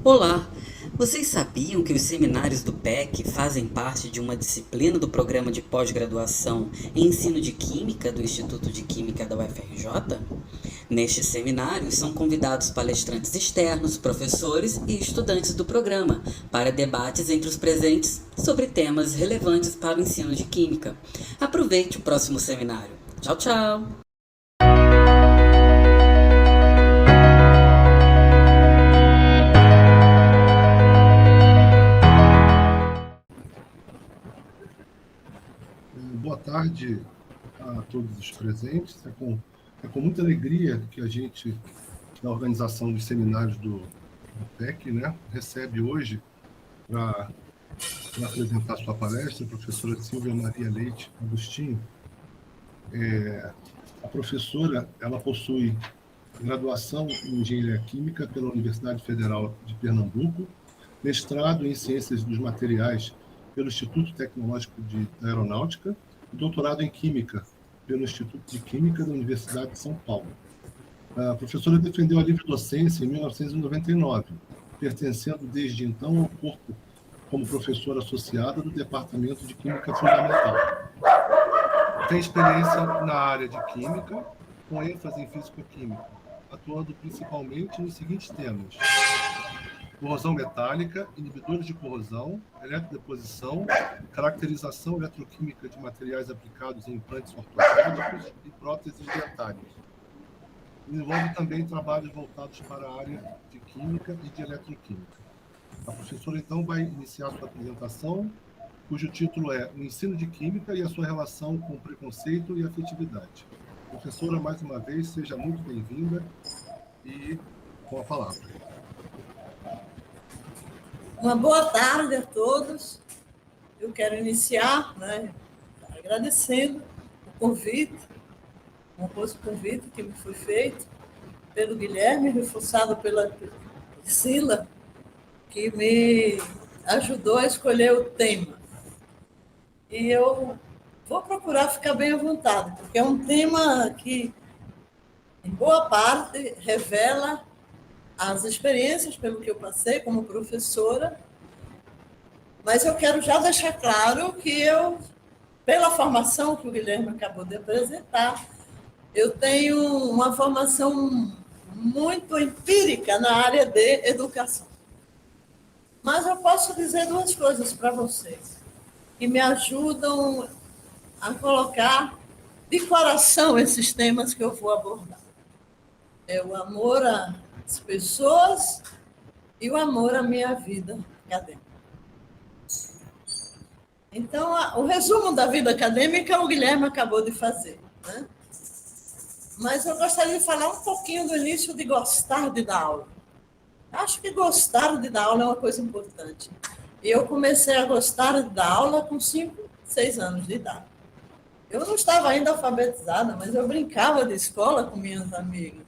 Olá! Vocês sabiam que os seminários do PEC fazem parte de uma disciplina do programa de pós-graduação em ensino de Química do Instituto de Química da UFRJ? Nestes seminários são convidados palestrantes externos, professores e estudantes do programa para debates entre os presentes sobre temas relevantes para o ensino de Química. Aproveite o próximo seminário. Tchau, tchau! Boa tarde a todos os presentes. É com muita alegria que a gente, da organização dos seminários do PEC, recebe hoje para apresentar sua palestra a professora Silvia Maria Leite Agostinho. A professora ela possui graduação em Engenharia Química pela Universidade Federal de Pernambuco, mestrado em Ciências dos Materiais pelo Instituto Tecnológico da Aeronáutica e doutorado em Química pelo Instituto de Química da Universidade de São Paulo. A professora defendeu a livre docência em 1999, pertencendo desde então ao corpo como professora associada do Departamento de Química Fundamental. Tem experiência na área de Química, com ênfase em Físico-Química, atuando principalmente nos seguintes temas: corrosão metálica, inibidores de corrosão, eletrodeposição, caracterização eletroquímica de materiais aplicados em implantes ortopédicos e próteses dentárias. Envolve também trabalhos voltados para a área de Química e de Eletroquímica. A professora, então, vai iniciar sua apresentação, cujo título é O Ensino de Química e a sua relação com preconceito e afetividade. Professora, mais uma vez, seja muito bem-vinda e com a palavra. Uma boa tarde a todos. Eu quero iniciar agradecendo o convite que me foi feito pelo Guilherme, reforçado pela Priscila, que me ajudou a escolher o tema. E eu vou procurar ficar bem à vontade, porque é um tema que, em boa parte, revela as experiências pelo que eu passei como professora, mas eu quero já deixar claro que eu, pela formação que o Guilherme acabou de apresentar, eu tenho uma formação muito empírica na área de educação. Mas eu posso dizer duas coisas para vocês, que me ajudam a colocar de coração esses temas que eu vou abordar. É o amor às pessoas e o amor à minha vida acadêmica. Então, o resumo da vida acadêmica o Guilherme acabou de fazer, né? Mas eu gostaria de falar um pouquinho do início de gostar de dar aula. Acho que gostar de dar aula é uma coisa importante. E eu comecei a gostar de dar aula com 5, 6 anos de idade. Eu não estava ainda alfabetizada, mas eu brincava de escola com minhas amigas.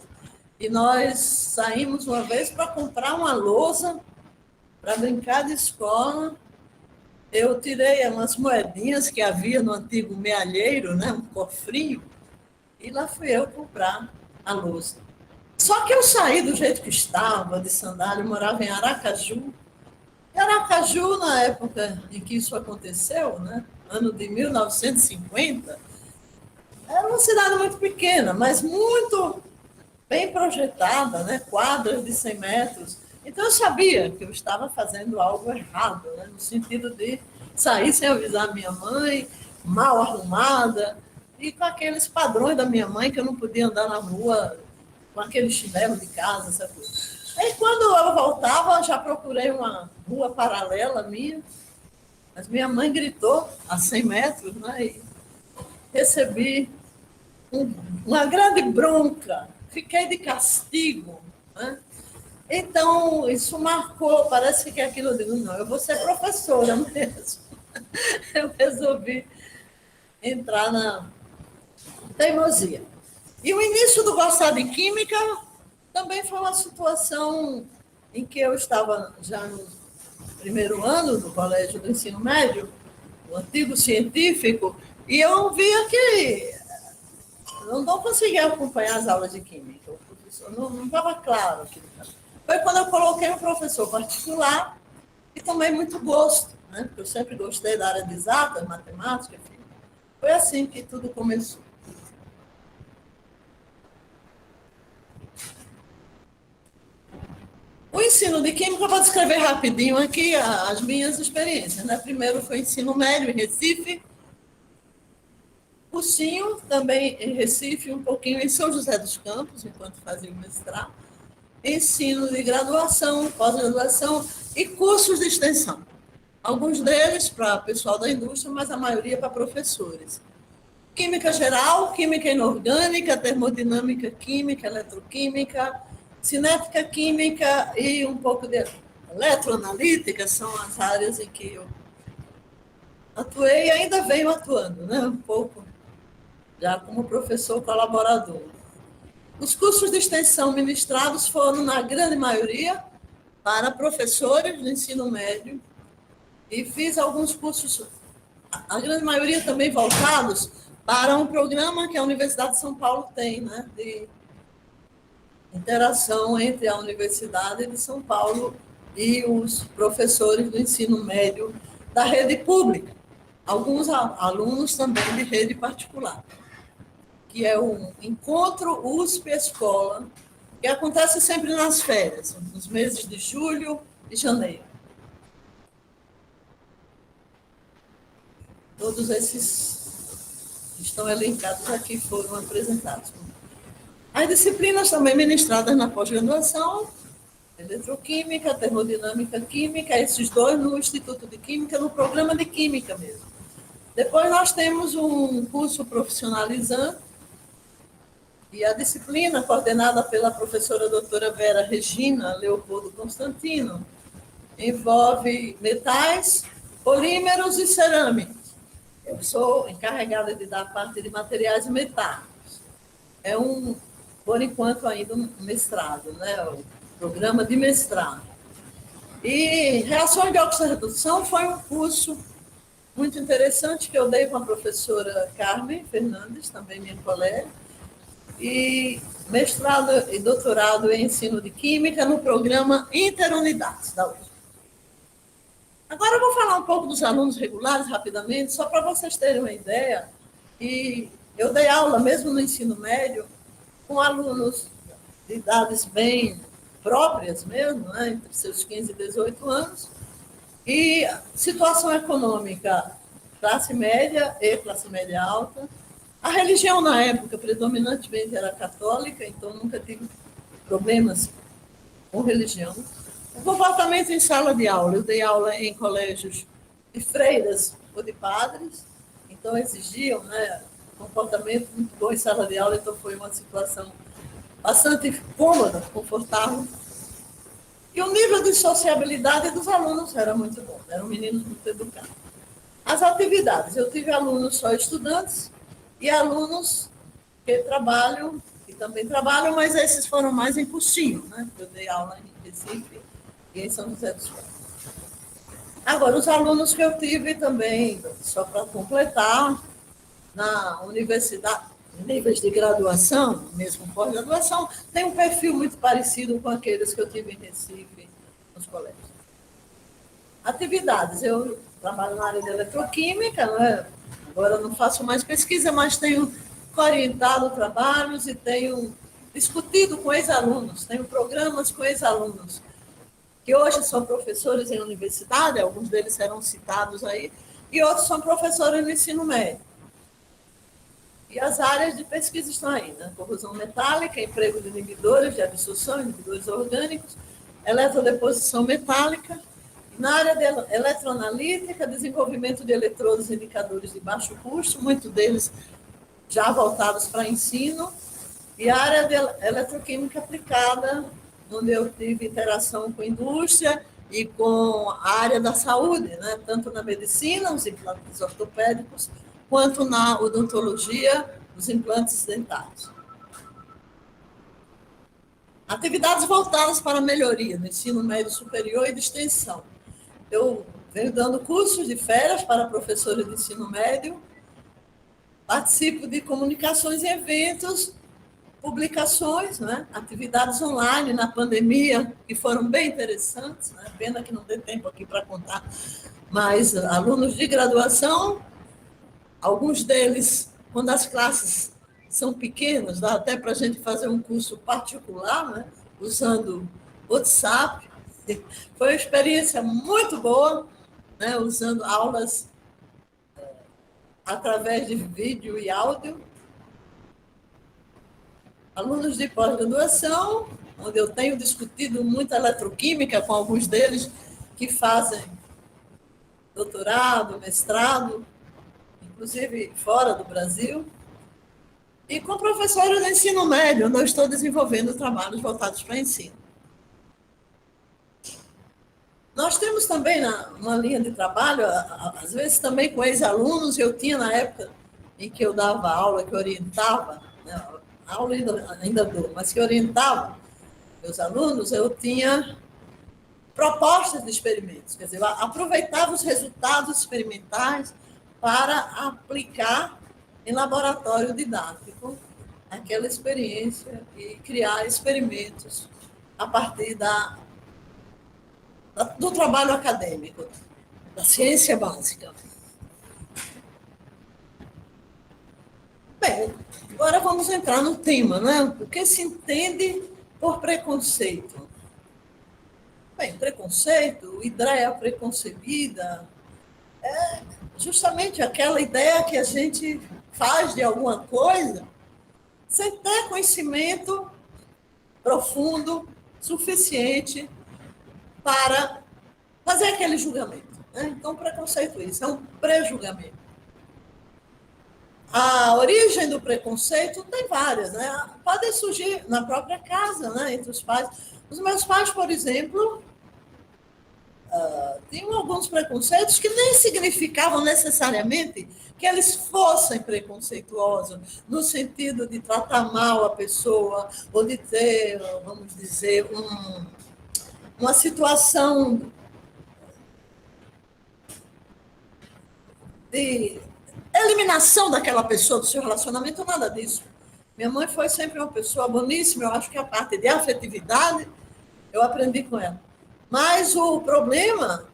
E nós saímos uma vez para comprar uma lousa para brincar de escola. Eu tirei umas moedinhas que havia no antigo mealheiro, um cofrinho, e lá fui eu comprar a lousa. Só que eu saí do jeito que estava, de sandália, eu morava em Aracaju. E Aracaju, na época em que isso aconteceu, ano de 1950, era uma cidade muito pequena, mas muito bem projetada, quadras de 100 metros. Então, eu sabia que eu estava fazendo algo errado, no sentido de sair sem avisar minha mãe, mal arrumada, e com aqueles padrões da minha mãe, que eu não podia andar na rua com aquele chinelo de casa, essa coisa. Aí, quando eu voltava, já procurei uma rua paralela minha, mas minha mãe gritou a 100 metros, e recebi uma grande bronca, fiquei de castigo, Então, isso marcou, parece que aquilo, eu digo, não, eu vou ser professora mesmo. Eu resolvi entrar na teimosia. E o início do gostar de Química também foi uma situação em que eu estava já no primeiro ano do colégio do ensino médio, o artigo científico, e eu via que não conseguia acompanhar as aulas de química. O professor não estava claro. Foi quando eu coloquei um professor particular e tomei muito gosto, né? Porque eu sempre gostei da área de exatas, matemática, enfim. Foi assim que tudo começou. O ensino de química, eu vou descrever rapidinho aqui as minhas experiências, né? Primeiro foi ensino médio em Recife, cursinho também em Recife, um pouquinho em São José dos Campos, enquanto fazia o mestrado, ensino de graduação, pós-graduação e cursos de extensão. Alguns deles para pessoal da indústria, mas a maioria para professores. Química geral, química inorgânica, termodinâmica química, eletroquímica, cinética química e um pouco de eletroanalítica, são as áreas em que eu atuei e ainda venho atuando, né? Um pouco já como professor colaborador. Os cursos de extensão ministrados foram, na grande maioria, para professores do ensino médio, e fiz alguns cursos, a grande maioria também voltados para um programa que a Universidade de São Paulo tem, né, de interação entre a Universidade de São Paulo e os professores do ensino médio da rede pública, alguns alunos também de rede particular, que é um encontro USP-Escola, que acontece sempre nas férias, nos meses de julho e janeiro. Todos esses que estão elencados aqui foram apresentados. As disciplinas também ministradas na pós-graduação, eletroquímica, termodinâmica química, esses dois no Instituto de Química, no programa de Química mesmo. Depois nós temos um curso profissionalizante, e a disciplina, coordenada pela professora doutora Vera Regina Leopoldo Constantino, envolve metais, polímeros e cerâmicos. Eu sou encarregada de dar a parte de materiais metálicos. É por enquanto, ainda um mestrado, né? O programa de mestrado. E reações de oxirredução foi um curso muito interessante que eu dei com a professora Carmen Fernandes, também minha colega, e mestrado e doutorado em ensino de química no programa Interunidades da USP. Agora eu vou falar um pouco dos alunos regulares rapidamente, só para vocês terem uma ideia. E eu dei aula mesmo no ensino médio com alunos de idades bem próprias mesmo, né, entre seus 15 e 18 anos, e situação econômica, classe média e classe média alta. A religião, na época, predominantemente era católica, então nunca tive problemas com religião. O comportamento em sala de aula. Eu dei aula em colégios de freiras ou de padres, então exigiam, né, comportamento muito bom em sala de aula, então foi uma situação bastante cômoda, confortável. E o nível de sociabilidade dos alunos era muito bom, eram meninos muito educados. As atividades, eu tive alunos só estudantes e alunos que trabalham, que também trabalham, mas esses foram mais em cursinho, né? Eu dei aula em Recife e em São José dos Campos. Agora, os alunos que eu tive também, só para completar, na universidade, níveis de graduação, mesmo pós-graduação, tem um perfil muito parecido com aqueles que eu tive em Recife, nos colégios. Atividades, eu trabalho na área de eletroquímica, né? Agora não faço mais pesquisa, mas tenho orientado trabalhos e tenho discutido com ex-alunos, tenho programas com ex-alunos, que hoje são professores em universidade, alguns deles serão citados aí, e outros são professores no ensino médio. E as áreas de pesquisa estão aí, né? Corrosão metálica, emprego de inibidores de absorção, inibidores orgânicos, eletrodeposição metálica. Na área de eletroanalítica, desenvolvimento de eletrodos e indicadores de baixo custo, muitos deles já voltados para ensino. E a área de eletroquímica aplicada, onde eu tive interação com a indústria e com a área da saúde, né? Tanto na medicina, os implantes ortopédicos, quanto na odontologia, os implantes dentários. Atividades voltadas para a melhoria do ensino médio superior e de extensão. Eu venho dando cursos de férias para professores de ensino médio, participo de comunicações em eventos, publicações, né? Atividades online na pandemia, que foram bem interessantes, né? Pena que não tem tempo aqui para contar, mas alunos de graduação, alguns deles, quando as classes são pequenas, dá até para a gente fazer um curso particular, né? Usando WhatsApp. Foi uma experiência muito boa, né? Usando aulas através de vídeo e áudio. Alunos de pós-graduação, onde eu tenho discutido muita eletroquímica com alguns deles que fazem doutorado, mestrado, inclusive fora do Brasil, e com professores de ensino médio, onde eu estou desenvolvendo trabalhos voltados para ensino. Nós temos também uma linha de trabalho, às vezes também com ex-alunos, eu tinha na época em que eu dava aula, que orientava, né, aula ainda dou, mas que orientava meus alunos, eu tinha propostas de experimentos, quer dizer, eu aproveitava os resultados experimentais para aplicar em laboratório didático aquela experiência e criar experimentos a partir do trabalho acadêmico, da ciência básica. Bem, agora vamos entrar no tema, né? O que se entende por preconceito? Bem, preconceito, ideia preconcebida, é justamente aquela ideia que a gente faz de alguma coisa sem ter conhecimento profundo, suficiente para fazer aquele julgamento, né? Então, preconceito isso, é um pré-julgamento. A origem do preconceito tem várias, né? Pode surgir na própria casa, né? Entre os pais. Os meus pais, por exemplo, tinham alguns preconceitos que nem significavam necessariamente que eles fossem preconceituosos, no sentido de tratar mal a pessoa, ou de ter, vamos dizer, uma situação de eliminação daquela pessoa do seu relacionamento, nada disso. Minha mãe foi sempre uma pessoa boníssima, eu acho que a parte de afetividade eu aprendi com ela. Mas o problema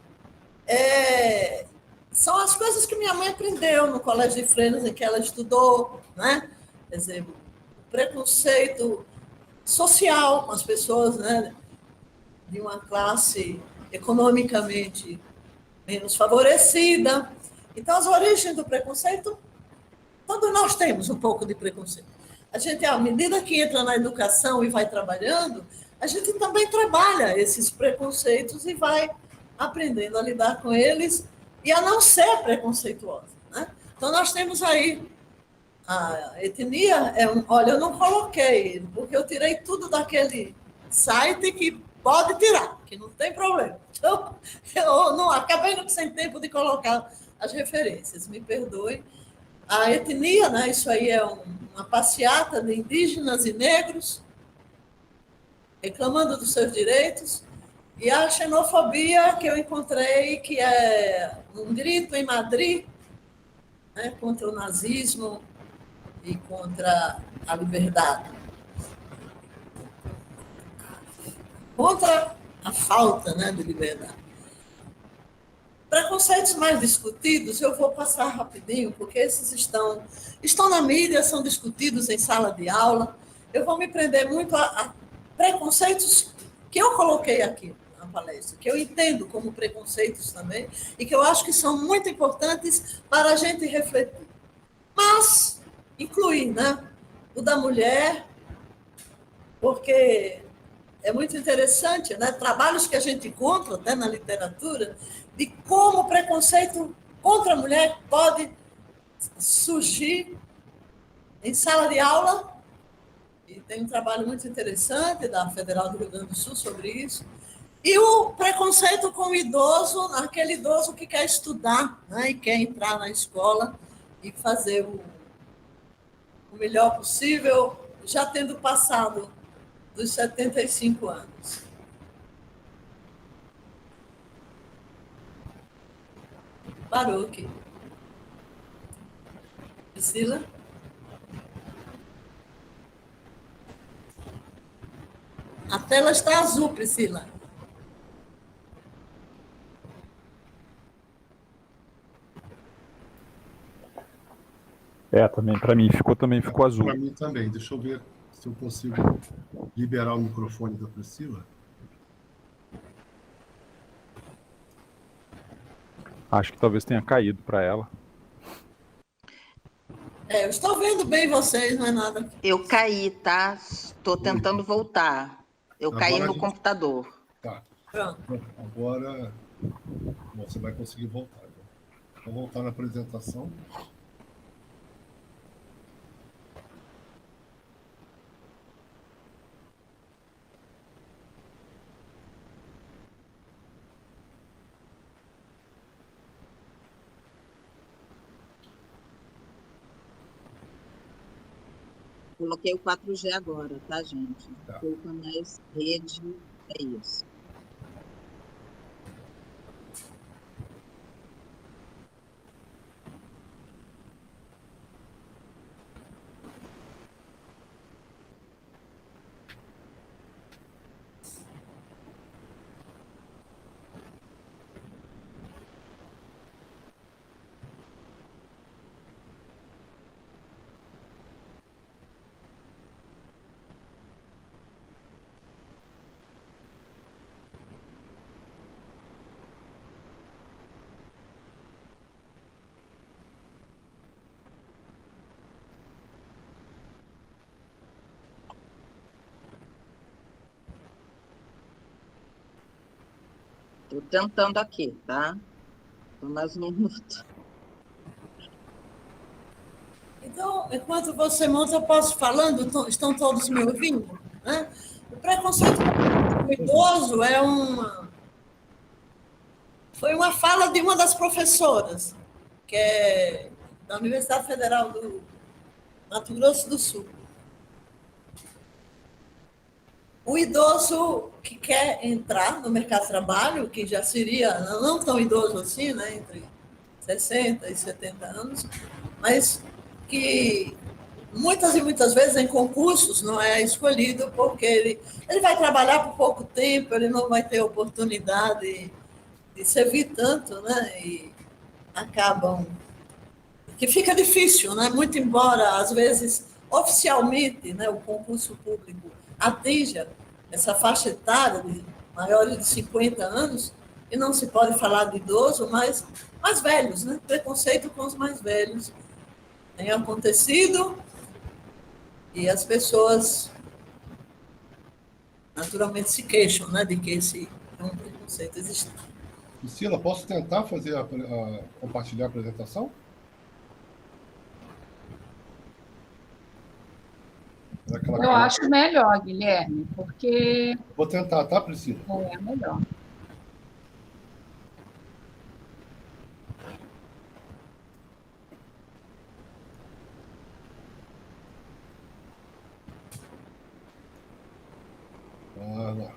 são as coisas que minha mãe aprendeu no colégio de freiras em que ela estudou, né? Quer dizer, o preconceito social com as pessoas, né, de uma classe economicamente menos favorecida. Então, as origens do preconceito, todos nós temos um pouco de preconceito. A gente, à medida que entra na educação e vai trabalhando, a gente também trabalha esses preconceitos e vai aprendendo a lidar com eles e a não ser preconceituosa, né? Então, nós temos aí a etnia, olha, eu não coloquei, porque eu tirei tudo daquele site que pode tirar, que não tem problema. Então, eu não acabei sem tempo de colocar as referências, me perdoe. A etnia, né, isso aí é uma passeata de indígenas e negros reclamando dos seus direitos, e a xenofobia que eu encontrei, que é um grito em Madrid, né, contra o nazismo e contra a liberdade. Contra a falta, né, de liberdade. Preconceitos mais discutidos, eu vou passar rapidinho, porque esses estão na mídia, são discutidos em sala de aula. Eu vou me prender muito a preconceitos que eu coloquei aqui na palestra, que eu entendo como preconceitos também, e que eu acho que são muito importantes para a gente refletir. Mas, incluir, né, o da mulher, porque é muito interessante, né? Trabalhos que a gente encontra até na literatura, de como o preconceito contra a mulher pode surgir em sala de aula, e tem um trabalho muito interessante da Federal do Rio Grande do Sul sobre isso, e o preconceito com o idoso, aquele idoso que quer estudar, né? E quer entrar na escola e fazer o melhor possível, já tendo passado dos 75 anos. Parou aqui. Priscila? A tela está azul, Priscila. Também, para mim ficou azul. Para mim também. Deixa eu ver se eu consigo liberar o microfone da Priscila. Acho que talvez tenha caído para ela. Eu estou vendo bem vocês, não é nada. Eu caí, tá? Estou tentando voltar. Eu Agora caí a no gente- computador. Tá. Pronto. Agora bom, você vai conseguir voltar. Vou voltar na apresentação. Coloquei o 4G agora, tá, gente? Tá. Coloca mais rede, é isso. Estou tentando aqui, tá? Estou mais um minuto. Então, enquanto você monta, eu posso falando? Estão todos me ouvindo? Né? O preconceito com o idoso foi uma fala de uma das professoras, que é da Universidade Federal do Mato Grosso do Sul. O idoso que quer entrar no mercado de trabalho, que já seria não tão idoso assim, né, entre 60 e 70 anos, mas que muitas e muitas vezes em concursos não é escolhido porque ele vai trabalhar por pouco tempo, ele não vai ter oportunidade de servir tanto, né, e acabam que fica difícil, né, muito embora às vezes oficialmente, né, o concurso público atinja essa faixa etária de maiores de 50 anos, e não se pode falar de idoso, mas mais velhos, né? Preconceito com os mais velhos tem acontecido e as pessoas naturalmente se queixam, né, de que esse é um preconceito existente. Priscila, posso tentar fazer compartilhar a apresentação? Eu acho melhor, Guilherme, porque Vou tentar, tá, Priscila? é melhor. Lá.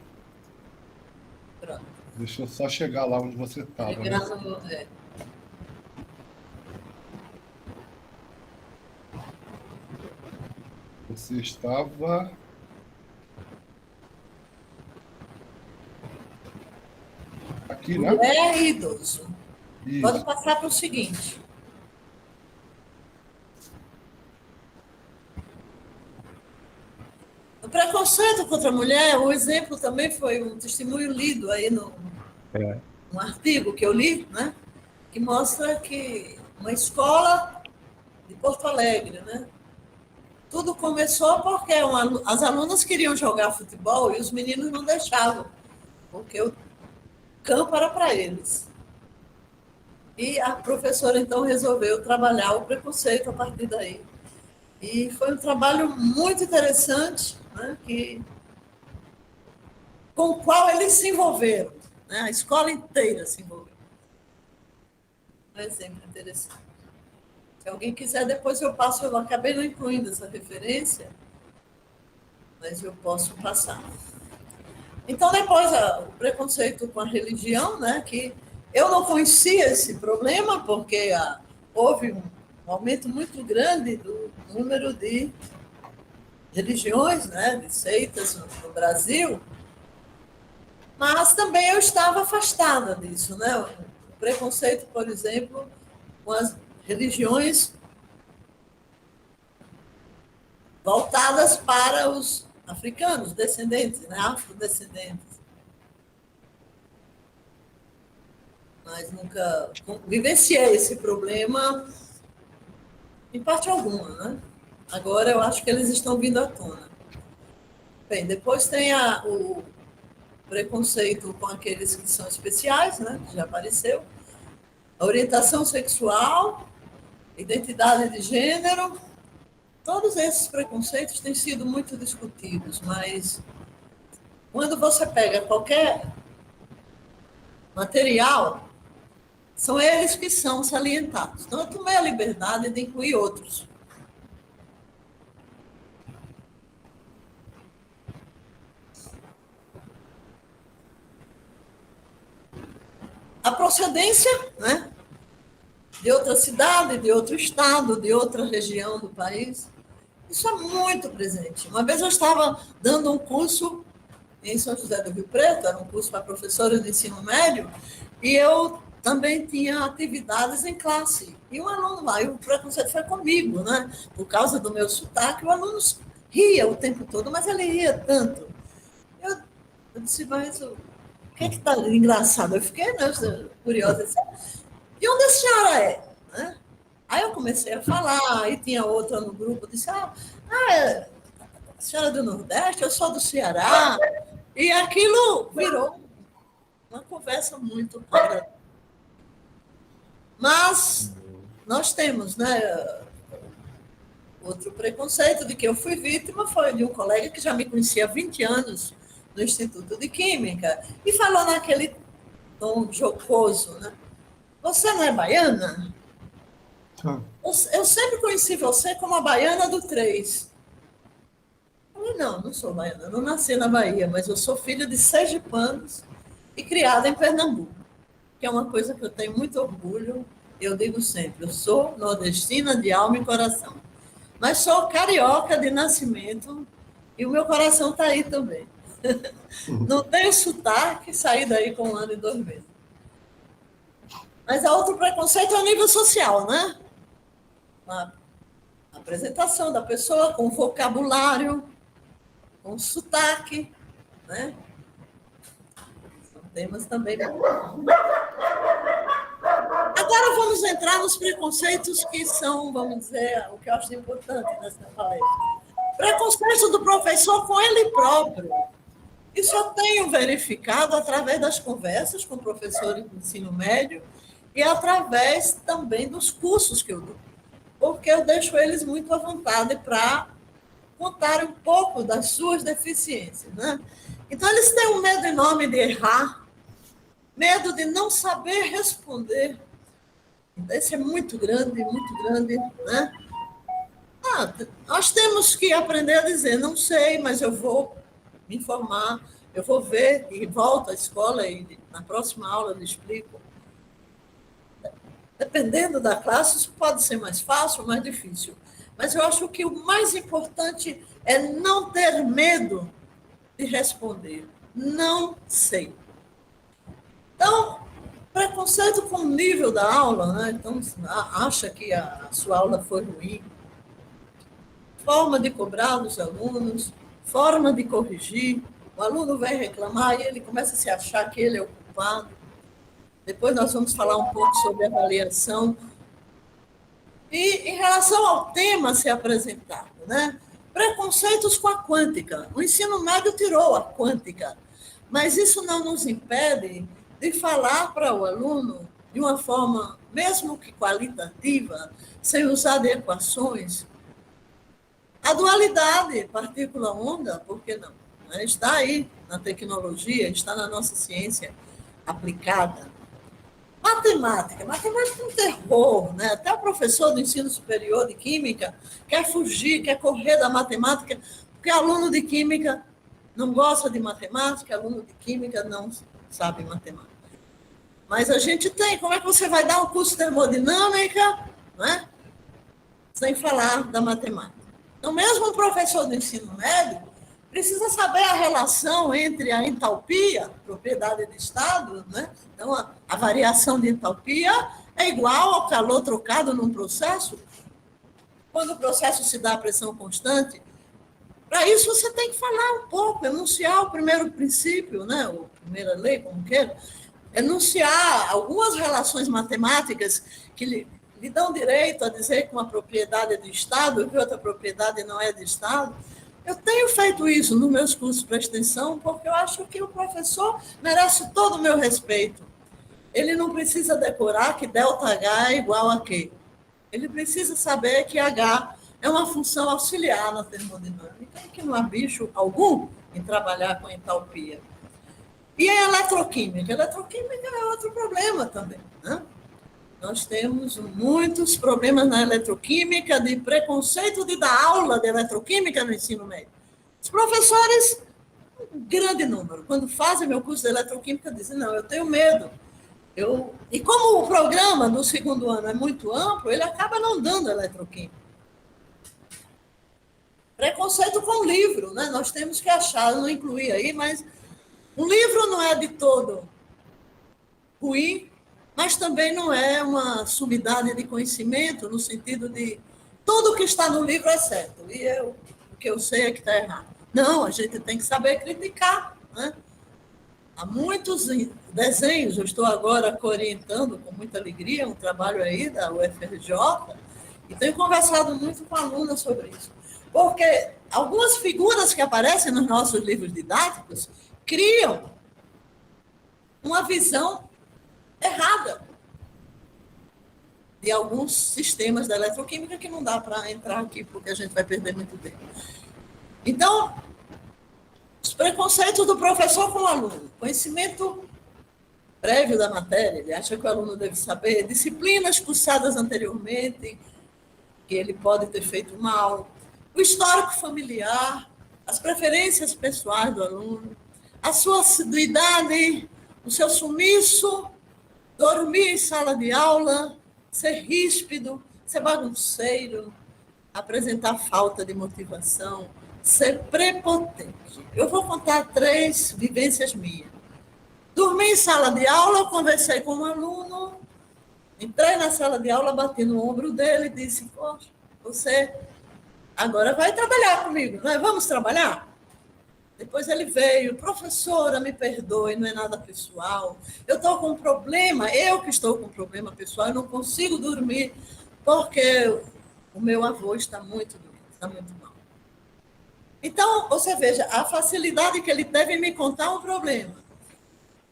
Pronto. Deixa eu só chegar lá onde você estava. Né? Você estava... aqui, né? É idoso. Isso. Pode passar para o seguinte. O preconceito contra a mulher, o exemplo também foi um testemunho lido aí num artigo que eu li, né, que mostra que uma escola de Porto Alegre, né, tudo começou porque as alunas queriam jogar futebol e os meninos não deixavam, porque o campo era para eles. E a professora, então, resolveu trabalhar o preconceito a partir daí. E foi um trabalho muito interessante, né, com o qual eles se envolveram, né, a escola inteira se envolveu. Um exemplo interessante. Se alguém quiser, depois eu passo, eu acabei não incluindo essa referência, mas eu posso passar. Então, depois, o preconceito com a religião, né, que Eu não conhecia esse problema, porque houve um aumento muito grande do número de religiões, né, de seitas no Brasil, mas também eu estava afastada disso, né? O preconceito, por exemplo, com as religiões voltadas para os africanos, descendentes, né, afrodescendentes. Mas nunca vivenciei esse problema em parte alguma, né? Agora eu acho que eles estão vindo à tona. Bem, depois tem o preconceito com aqueles que são especiais, né? Que já apareceu. A orientação sexual, identidade de gênero. Todos esses preconceitos têm sido muito discutidos, mas quando você pega qualquer material, são eles que são salientados. Então, eu tomei a liberdade de incluir outros. A procedência, né, de outra cidade, de outro estado, de outra região do país, isso é muito presente. Uma vez eu estava dando um curso em São José do Rio Preto, era um curso para professores de ensino médio, e eu também tinha atividades em classe. E um aluno lá, e o preconceito foi comigo, né? Por causa do meu sotaque, o aluno ria o tempo todo, mas ele ria tanto. Eu disse, mas o que está engraçado? Eu fiquei, né, curiosa. Disse, de onde a senhora é? Né? Aí eu comecei a falar, e tinha outra no grupo, disse, a senhora é do Nordeste, eu sou do Ceará. E aquilo virou uma conversa muito agradável. Mas nós temos, né, outro preconceito de que eu fui vítima foi de um colega que já me conhecia há 20 anos no Instituto de Química e falou naquele tom jocoso, né? Você não é baiana? Eu sempre conheci você como a baiana do 3. Eu falei, não sou baiana, eu não nasci na Bahia, mas eu sou filha de sergipanos e criada em Pernambuco, que é uma coisa que eu tenho muito orgulho. Eu digo sempre, eu sou nordestina de alma e coração, mas sou carioca de nascimento e o meu coração está aí também. Não tenho sotaque, saí daí com 1 ano e 2 meses. Mas há outro preconceito ao nível social, né? A apresentação da pessoa com vocabulário, com sotaque, né? São temas também. Agora vamos entrar nos preconceitos que são, vamos dizer, o que eu acho importante nessa palestra. Preconceito do professor com ele próprio. Isso eu tenho verificado através das conversas com professores do ensino médio e através também dos cursos que eu dou, porque eu deixo eles muito à vontade para contar um pouco das suas deficiências, né? Então, eles têm um medo enorme de errar, medo de não saber responder. Esse é muito grande, né? Nós temos que aprender a dizer, não sei, mas eu vou me informar, eu vou ver e volto à escola e na próxima aula eu explico. Dependendo da classe, isso pode ser mais fácil ou mais difícil. Mas eu acho que o mais importante é não ter medo de responder. Não sei. Então, preconceito com o nível da aula, né? Então, acha que a sua aula foi ruim. Forma de cobrar dos alunos, forma de corrigir. O aluno vai reclamar e ele começa a se achar que ele é o culpado. Depois nós vamos falar um pouco sobre avaliação. E em relação ao tema ser apresentado, né? Preconceitos com a quântica. O ensino médio tirou a quântica, mas isso não nos impede de falar para o aluno de uma forma, mesmo que qualitativa, sem usar de equações, a dualidade partícula-onda, por que não? Está aí na tecnologia, está na nossa ciência aplicada. Matemática é um terror, né? Até o professor do ensino superior de química quer fugir, quer correr da matemática, porque aluno de química não gosta de matemática, aluno de química não sabe matemática. Mas a gente tem. Como é que você vai dar um curso de termodinâmica, né? Sem falar da matemática? Então, mesmo um professor do ensino médio precisa saber a relação entre a entalpia, propriedade de estado, né? Então, a variação de entalpia é igual ao calor trocado num processo. Quando o processo se dá a pressão constante, para isso você tem que falar um pouco, enunciar o primeiro princípio, né? Ou primeira lei, como queira, enunciar algumas relações matemáticas que lhe dão direito a dizer que uma propriedade é de Estado e que outra propriedade não é de Estado. Eu tenho feito isso nos meus cursos para extensão, porque eu acho que o professor merece todo o meu respeito. Ele não precisa decorar que ΔH é igual a quê. Ele precisa saber que H é uma função auxiliar na termodinâmica e que não há bicho algum em trabalhar com entalpia. E a eletroquímica? A eletroquímica é outro problema também, né? Nós temos muitos problemas na eletroquímica, de preconceito de dar aula de eletroquímica no ensino médio. Os professores, um grande número, quando fazem meu curso de eletroquímica, dizem, não, eu tenho medo. E como o programa do segundo ano é muito amplo, ele acaba não dando eletroquímica. Preconceito com o livro, né? Nós temos que achar, eu não incluí aí, mas um livro não é de todo ruim, mas também não é uma sumidade de conhecimento, no sentido de tudo que está no livro é certo, e o que eu sei é que está errado. Não, a gente tem que saber criticar, né? Há muitos desenhos, eu estou agora orientando com muita alegria um trabalho aí da UFRJ, e tenho conversado muito com alunas sobre isso. Porque algumas figuras que aparecem nos nossos livros didáticos criam uma visão errada de alguns sistemas da eletroquímica que não dá para entrar aqui, porque a gente vai perder muito tempo. Então, os preconceitos do professor com o aluno, conhecimento prévio da matéria, ele acha que o aluno deve saber, disciplinas cursadas anteriormente, que ele pode ter feito mal, o histórico familiar, as preferências pessoais do aluno, a sua assiduidade, o seu sumiço, dormir em sala de aula, ser ríspido, ser bagunceiro, apresentar falta de motivação, ser prepotente. Eu vou contar 3 vivências minhas. Dormi em sala de aula, eu conversei com um aluno, entrei na sala de aula, bati no ombro dele e disse, poxa, você agora vai trabalhar comigo, né? Vamos trabalhar? Depois ele veio, professora, me perdoe, não é nada pessoal. Eu estou com um problema, eu que estou com um problema pessoal, eu não consigo dormir porque o meu avô está muito doente, está muito mal. Então, você veja, a facilidade que ele teve em me contar um problema.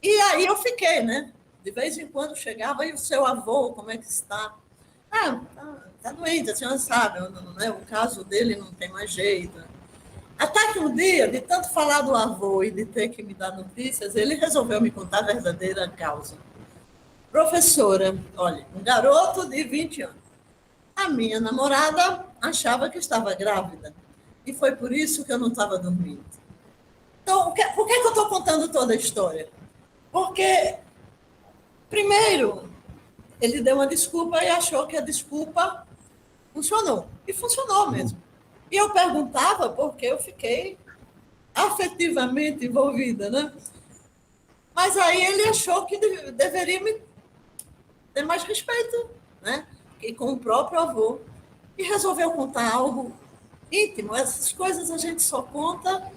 E aí eu fiquei, né? De vez em quando chegava, e o seu avô, como é que está? Ah, está doente, a senhora sabe, né? O caso dele não tem mais jeito. Até que um dia, de tanto falar do avô e de ter que me dar notícias, ele resolveu me contar a verdadeira causa. Professora, olha, um garoto de 20 anos. A minha namorada achava que estava grávida. E foi por isso que eu não estava dormindo. Então, por que eu estou contando toda a história? Porque, primeiro, ele deu uma desculpa e achou que a desculpa funcionou. E funcionou mesmo. E eu perguntava porque eu fiquei afetivamente envolvida, né? Mas aí ele achou que deveria me ter mais respeito, né? E com o próprio avô. E resolveu contar algo íntimo. Essas coisas a gente só conta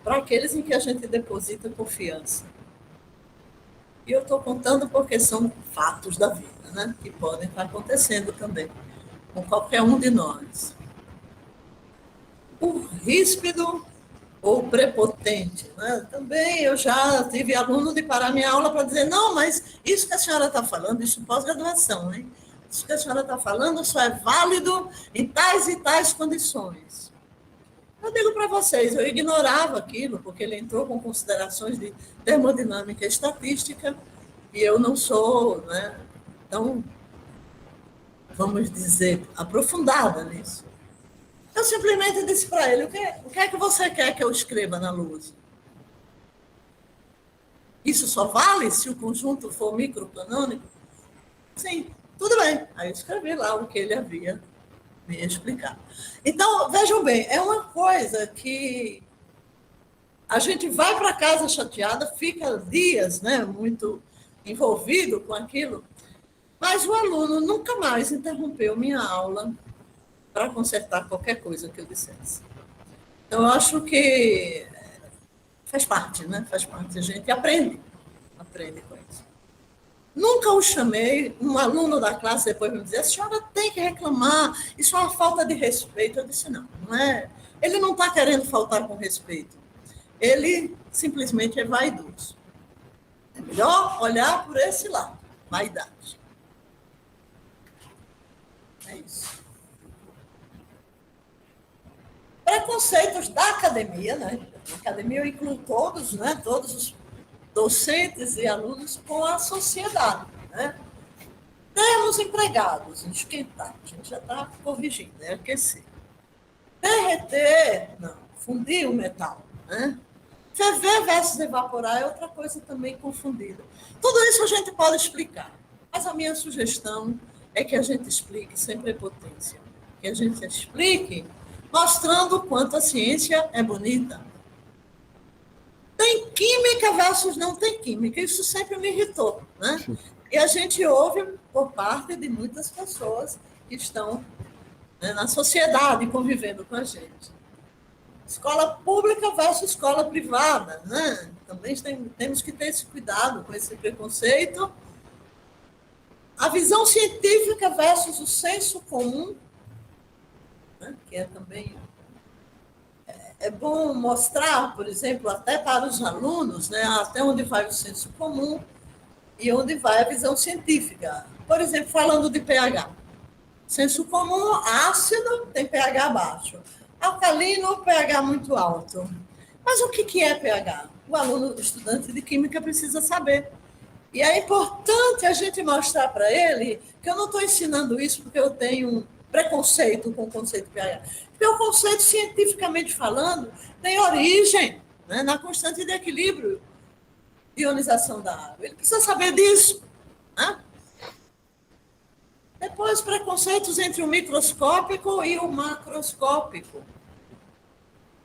para aqueles em que a gente deposita confiança. E eu estou contando porque são fatos da vida, né? Que podem estar acontecendo também com qualquer um de nós. O ríspido ou prepotente, né? Também eu já tive aluno de parar minha aula para dizer, não, mas isso que a senhora está falando, isso pós-graduação, hein? Isso que a senhora está falando só é válido em tais e tais condições. Eu digo para vocês, eu ignorava aquilo, porque ele entrou com considerações de termodinâmica e estatística, e eu não sou, né, tão, vamos dizer, aprofundada nisso. Eu simplesmente disse para ele, o que é que você quer que eu escreva na lousa? Isso só vale se o conjunto for microcanônico? Sim, tudo bem. Aí eu escrevi lá o que ele havia me explicado. Então, vejam bem, é uma coisa que a gente vai para casa chateada, fica dias, né, muito envolvido com aquilo, mas o aluno nunca mais interrompeu minha aula para consertar qualquer coisa que eu dissesse. Então, eu acho que faz parte, né? Faz parte. A gente aprende com isso. Nunca o chamei, um aluno da classe depois me dizia, a senhora tem que reclamar, isso é uma falta de respeito. Eu disse, não é. Ele não está querendo faltar com respeito. Ele simplesmente é vaidoso. É melhor olhar por esse lado, vaidade. É isso. Preconceitos da academia, né? Na academia eu incluo todos, né? Todos os docentes e alunos com a sociedade, né? Termos empregados, esquentar, a gente já está corrigindo, né? Aquecer. Derreter, não, fundir o metal, né? Ferver versus evaporar é outra coisa também confundida. Tudo isso a gente pode explicar, mas a minha sugestão é que a gente explique sem prepotência, que a gente explique mostrando o quanto a ciência é bonita. Tem química versus não tem química, isso sempre me irritou, né? E a gente ouve por parte de muitas pessoas que estão, né, na sociedade convivendo com a gente. Escola pública versus escola privada, né? Também temos que ter esse cuidado com esse preconceito. A visão científica versus o senso comum, né? Que é também é bom mostrar, por exemplo, até para os alunos, né? Até onde vai o senso comum e onde vai a visão científica. Por exemplo, falando de pH. Senso comum, ácido tem pH baixo. Alcalino, pH muito alto. Mas o que é pH? O aluno, o estudante de química precisa saber. E é importante a gente mostrar para ele que eu não estou ensinando isso porque eu tenho um preconceito com o conceito de pH. Porque o conceito, cientificamente falando, tem origem, né, na constante de equilíbrio de ionização da água. Ele precisa saber disso, né? Depois, preconceitos entre o microscópico e o macroscópico.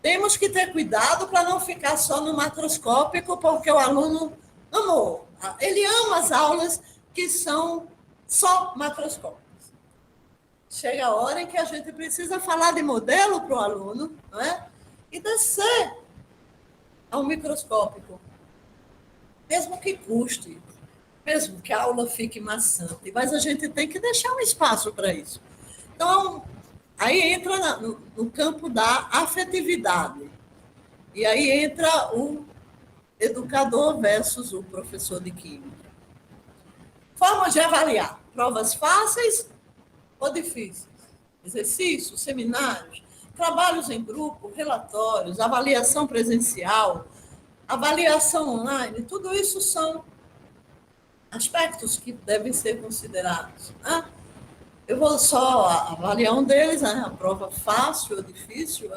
Temos que ter cuidado para não ficar só no macroscópico, porque o aluno amou. Ele ama as aulas que são só macroscópicas. Chega a hora em que a gente precisa falar de modelo para o aluno, não é? E descer ao microscópico. Mesmo que custe. Mesmo que a aula fique maçante, mas a gente tem que deixar um espaço para isso. Então, aí entra no campo da afetividade. E aí entra o educador versus o professor de química. Formas de avaliar. Provas fáceis ou difíceis? Exercícios, seminários, trabalhos em grupo, relatórios, avaliação presencial, avaliação online, tudo isso são aspectos que devem ser considerados, né? Eu vou só avaliar um deles, né? A prova fácil ou difícil.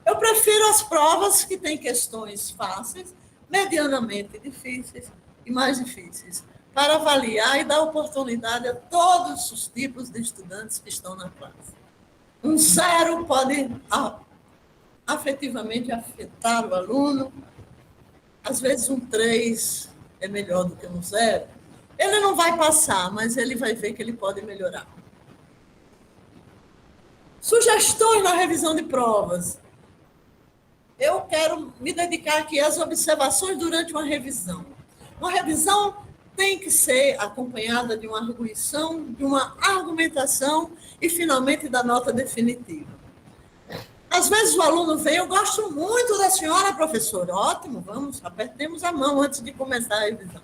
Eu prefiro as provas que têm questões fáceis, medianamente difíceis e mais difíceis, para avaliar e dar oportunidade a todos os tipos de estudantes que estão na classe. Um 0 pode afetivamente afetar o aluno, às vezes um 3 é melhor do que um 0. Ele não vai passar, mas ele vai ver que ele pode melhorar. Sugestões na revisão de provas. Eu quero me dedicar aqui às observações durante uma revisão. Uma revisão tem que ser acompanhada de uma arguição, de uma argumentação e, finalmente, da nota definitiva. Às vezes o aluno vem, eu gosto muito da senhora professora. Ótimo, vamos, apertemos a mão antes de começar a revisão.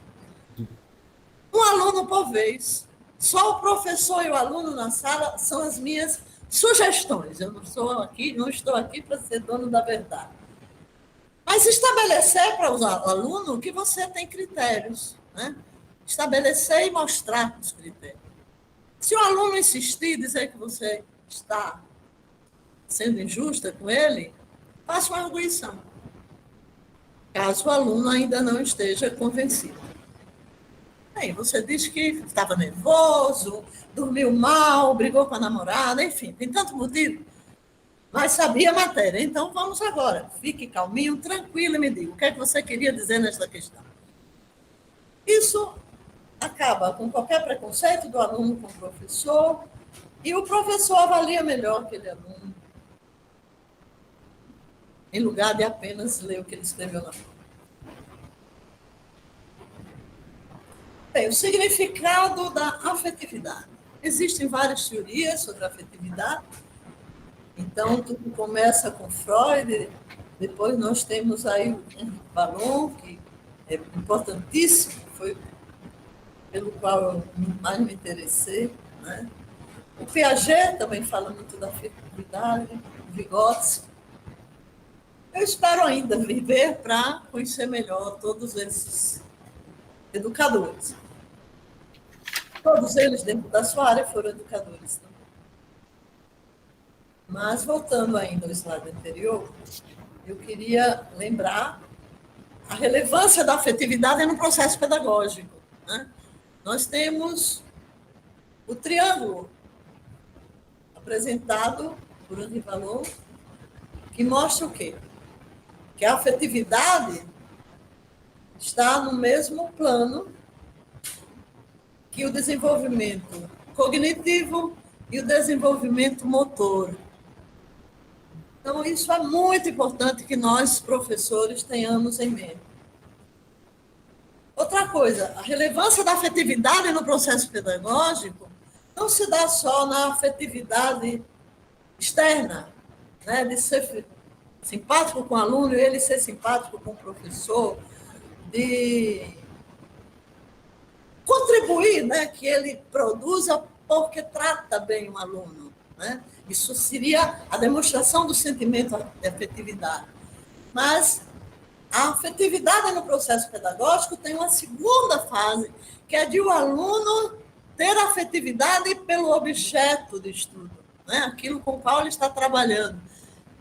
Um aluno por vez. Só o professor e o aluno na sala são as minhas sugestões. Eu não estou aqui para ser dono da verdade. Mas estabelecer para o aluno que você tem critérios, né? Estabelecer e mostrar os critérios. Se o aluno insistir, dizer que você está sendo injusta com ele, faça uma arguição. caso o aluno ainda não esteja convencido. Bem, você disse que estava nervoso, dormiu mal, brigou com a namorada, enfim, tem tanto motivo, mas sabia a matéria. Então, vamos agora. Fique calminho, tranquilo e me diga o que é que você queria dizer nesta questão. Isso acaba com qualquer preconceito do aluno com o professor, e o professor avalia melhor aquele aluno, em lugar de apenas ler o que ele escreveu na prova. Bem, o significado da afetividade. Existem várias teorias sobre a afetividade. Então, tudo começa com Freud, depois nós temos aí o Ballon, que é importantíssimo, foi pelo qual eu mais me interessei, né? O Piaget também fala muito da afetividade, Vygotsky. Eu espero ainda viver para conhecer melhor todos esses educadores. Todos eles, dentro da sua área, foram educadores também. Mas, voltando ainda ao slide anterior, eu queria lembrar a relevância da afetividade no processo pedagógico, né? Nós temos o triângulo apresentado por Henri Vallon, que mostra o quê? Que a afetividade está no mesmo plano que o desenvolvimento cognitivo e o desenvolvimento motor. Então, isso é muito importante que nós, professores, tenhamos em mente. Outra coisa, a relevância da afetividade no processo pedagógico não se dá só na afetividade externa, né, de ser simpático com o aluno e ele ser simpático com o professor, de contribuir, né, que ele produza porque trata bem o aluno, né? Isso seria a demonstração do sentimento de afetividade. Mas a afetividade no processo pedagógico tem uma segunda fase, que é de o aluno ter afetividade pelo objeto de estudo, né? Aquilo com o qual ele está trabalhando.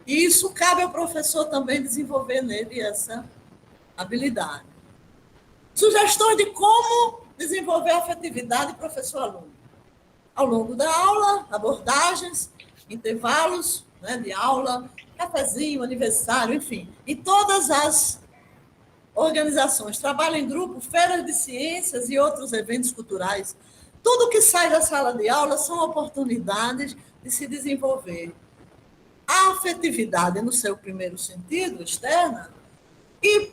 E isso cabe ao professor também desenvolver nele essa habilidade. Sugestões de como desenvolver a afetividade professor-aluno. Ao longo da aula, abordagens, intervalos, né, de aula, cafezinho, aniversário, enfim. Em todas as organizações, trabalho em grupo, feiras de ciências e outros eventos culturais. Tudo que sai da sala de aula são oportunidades de se desenvolver a afetividade no seu primeiro sentido, externa, e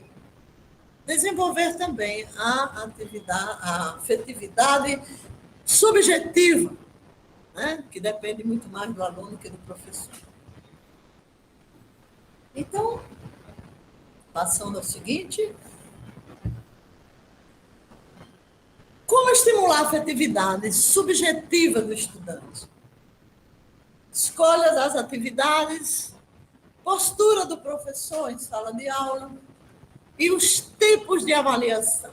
desenvolver também a afetividade subjetiva, né? Que depende muito mais do aluno que do professor. Então, passando ao seguinte, como estimular a afetividade subjetiva do estudante? Escolha das atividades, postura do professor em sala de aula e os tipos de avaliação.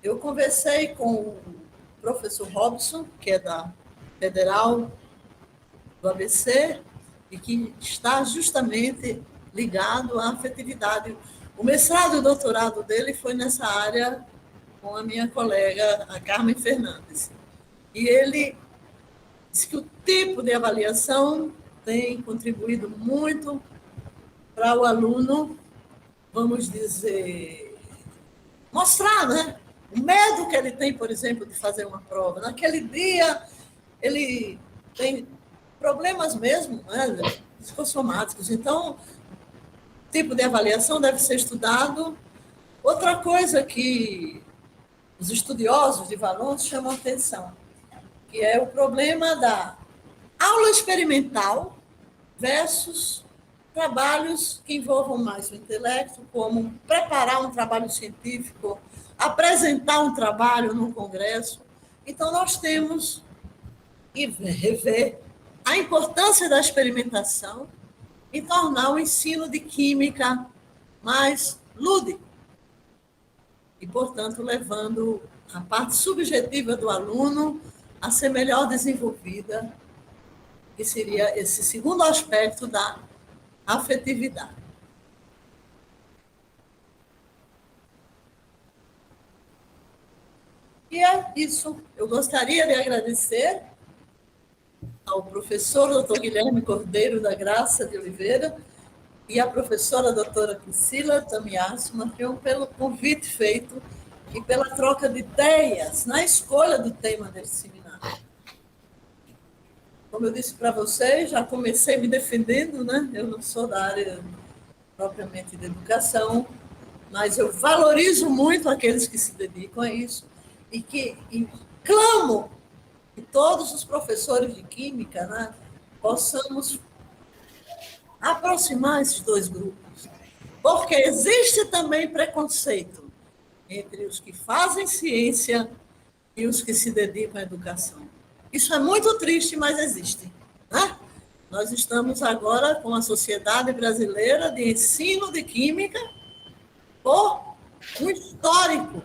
Eu conversei com o professor Robson, que é da Federal do ABC, e que está justamente ligado à afetividade. O mestrado e o doutorado dele foi nessa área com a minha colega, a Carmen Fernandes. E ele disse que o tipo de avaliação tem contribuído muito para o aluno, vamos dizer, mostrar, né, o medo que ele tem, por exemplo, de fazer uma prova. Naquele dia, ele tem problemas mesmo, né, psicossomáticos. Então, o tipo de avaliação deve ser estudado. Outra coisa que os estudiosos de Vallon chamam atenção, que é o problema da aula experimental versus trabalhos que envolvam mais o intelecto, como preparar um trabalho científico, apresentar um trabalho num congresso. Então, nós temos que rever a importância da experimentação e tornar o ensino de química mais lúdico e, portanto, levando a parte subjetiva do aluno a ser melhor desenvolvida, que seria esse segundo aspecto da afetividade. E é isso. Eu gostaria de agradecer ao professor Dr. Guilherme Cordeiro da Graça de Oliveira e à professora doutora Priscila Tamiasso Matrion pelo convite feito e pela troca de ideias na escolha do tema desse seminário. Como eu disse para vocês, já comecei me defendendo, né? Eu não sou da área propriamente de educação, mas eu valorizo muito aqueles que se dedicam a isso e clamo que todos os professores de química, né, possamos aproximar esses dois grupos, porque existe também preconceito entre os que fazem ciência e os que se dedicam à educação. Isso é muito triste, mas existe, né? Nós estamos agora com a Sociedade Brasileira de Ensino de Química por um histórico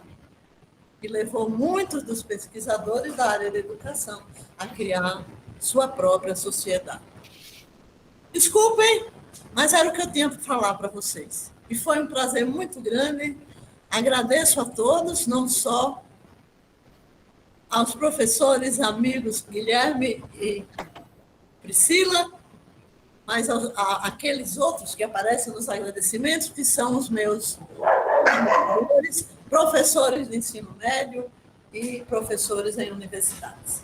que levou muitos dos pesquisadores da área da educação a criar sua própria sociedade. Desculpem, mas era o que eu tinha para falar para vocês. E foi um prazer muito grande. Agradeço a todos, não só aos professores, amigos Guilherme e Priscila, mas àqueles outros que aparecem nos agradecimentos, que são os meus professores de ensino médio e professores em universidades.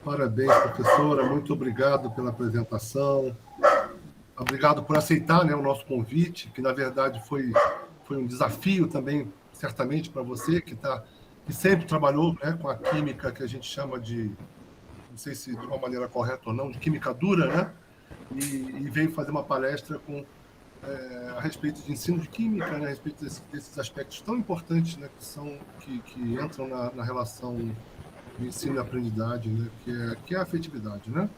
Parabéns, professora. Muito obrigado pela apresentação. Obrigado por aceitar, né, o nosso convite, que, na verdade, foi um desafio também, certamente, para você, que sempre trabalhou, né, com a química que a gente chama de, não sei se de uma maneira correta ou não, de química dura, né? E veio fazer uma palestra a respeito de ensino de química, né, a respeito desses aspectos tão importantes, né, que entram na relação de ensino e aprendizagem, né, que é a afetividade, né?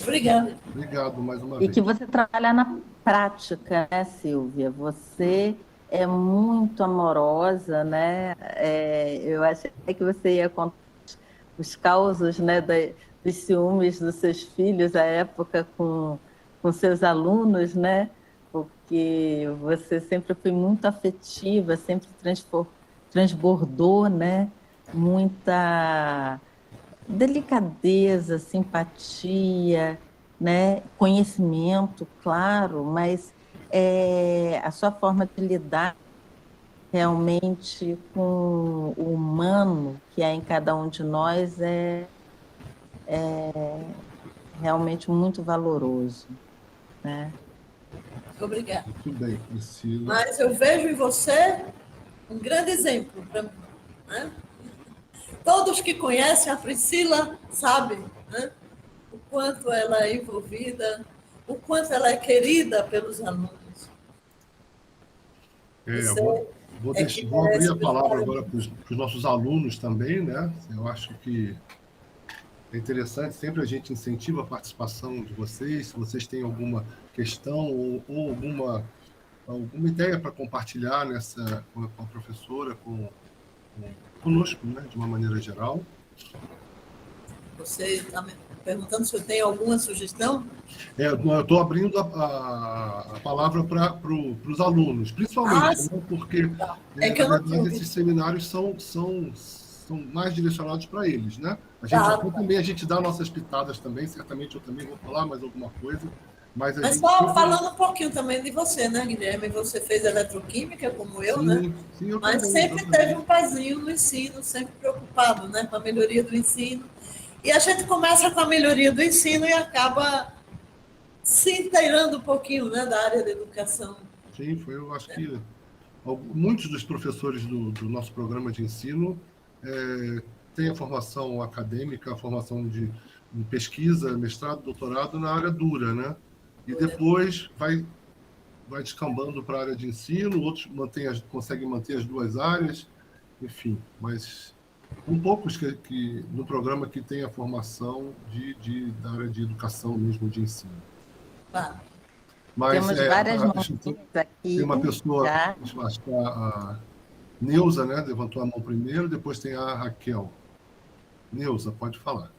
Obrigada. Obrigado mais uma E vez. que você trabalha na prática, né, Silvia? Você é muito amorosa, né? Eu achei que você ia contar os causos, né, dos ciúmes dos seus filhos à época com seus alunos, né? Porque você sempre foi muito afetiva, sempre transbordou, né? Muita delicadeza, simpatia, né? Conhecimento, claro, mas a sua forma de lidar realmente com o humano que há em cada um de nós é realmente muito valoroso, né? Obrigada. Muito bem, Priscila. Mas eu vejo em você um grande exemplo para mim, né? Todos que conhecem a Priscila sabem, né, o quanto ela é envolvida, o quanto ela é querida pelos alunos. Vou abrir a palavra agora para os nossos alunos também, né? Eu acho que é interessante, sempre a gente incentiva a participação de vocês. Se vocês têm alguma questão ou alguma ideia para compartilhar com a professora, conosco, né, de uma maneira geral. Você está me perguntando se eu tenho alguma sugestão? Eu estou abrindo a palavra para os alunos, principalmente, né, porque, Tá. na Que eu não verdade, tinha esses seminários são mais direcionados para eles, né? Também a gente dá nossas pitadas também, certamente eu também vou falar mais alguma coisa, mas só falando um pouquinho também de você, né, Guilherme? Você fez eletroquímica, como eu, sim, né? Sim, eu mas também, sempre teve um pezinho no ensino, sempre preocupado, né, com a melhoria do ensino. E a gente começa com a melhoria do ensino e acaba se inteirando um pouquinho, né, da área da educação. Sim, eu acho que muitos dos professores do nosso programa de ensino têm a formação acadêmica, a formação de pesquisa, mestrado, doutorado na área dura, né? E depois vai descambando para a área de ensino, outros conseguem manter as duas áreas, enfim, mas poucos que no programa que tem a formação da área de educação mesmo, de ensino. Claro. Mas, temos várias mãos aqui. Tem uma pessoa, acho que a Neuza, né, levantou a mão primeiro, depois tem a Raquel. Neuza, pode falar.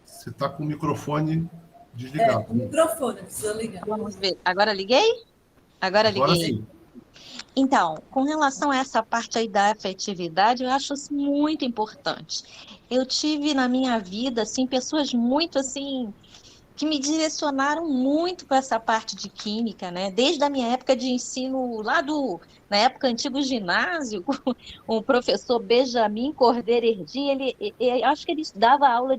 Você está com o microfone desligado. O microfone, precisa ligar. Vamos ver. Agora liguei? Agora liguei. Sim. Então, com relação a essa parte aí da afetividade, eu acho isso muito importante. Eu tive na minha vida, assim, pessoas muito, assim, que me direcionaram muito para essa parte de química, né? Desde a minha época de ensino, na época antigo ginásio, com o professor Benjamin Cordeiro Erdi, acho que ele dava aula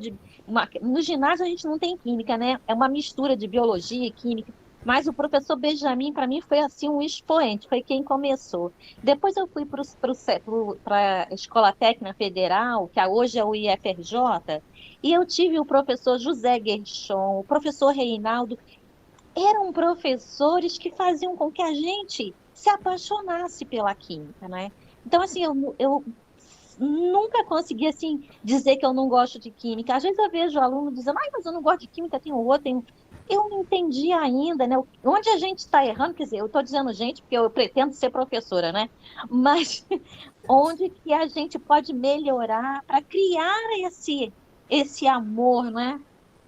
no ginásio a gente não tem química, né? É uma mistura de biologia e química. Mas o professor Benjamin, para mim, foi assim um expoente, foi quem começou. Depois eu fui para a Escola Técnica Federal, que hoje é o IFRJ, e eu tive o professor José Guerchon, o professor Reinaldo. Eram professores que faziam com que a gente se apaixonasse pela química, né? Então, assim, eu nunca consegui, assim, dizer que eu não gosto de química. Às vezes eu vejo aluno dizendo, mas eu não gosto de química, tem um outro, Eu não entendi ainda, né? Onde a gente está errando, quer dizer, eu estou dizendo gente, porque eu pretendo ser professora, né? Mas onde que a gente pode melhorar para criar esse amor, né?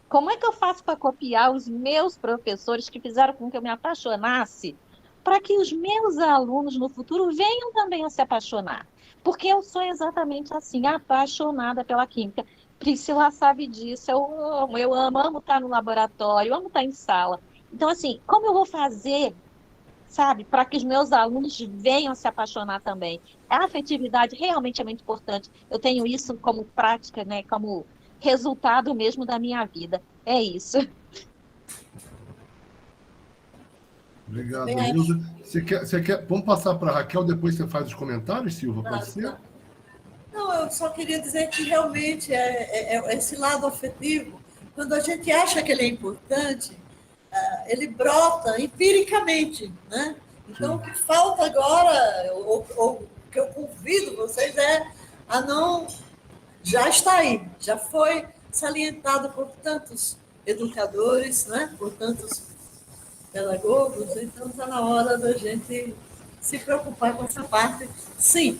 Como é que eu faço para copiar os meus professores que fizeram com que eu me apaixonasse, para que os meus alunos no futuro venham também a se apaixonar? Porque eu sou exatamente assim, apaixonada pela química. Priscila sabe disso, eu amo estar no laboratório, amo estar em sala. Então, assim, como eu vou fazer, sabe, para que os meus alunos venham a se apaixonar também? A afetividade realmente é muito importante. Eu tenho isso como prática, né, como resultado mesmo da minha vida. É isso. Obrigado, Nilza. Vamos passar para a Raquel, depois você faz os comentários, Silva, pode ser? Não, eu só queria dizer que realmente esse lado afetivo, quando a gente acha que ele é importante, ele brota empiricamente, né? Então, o que falta agora, ou o que eu convido vocês a não... Já está aí, já foi salientado por tantos educadores, né? Por tantos pedagogos, então está na hora da gente se preocupar com essa parte, sim.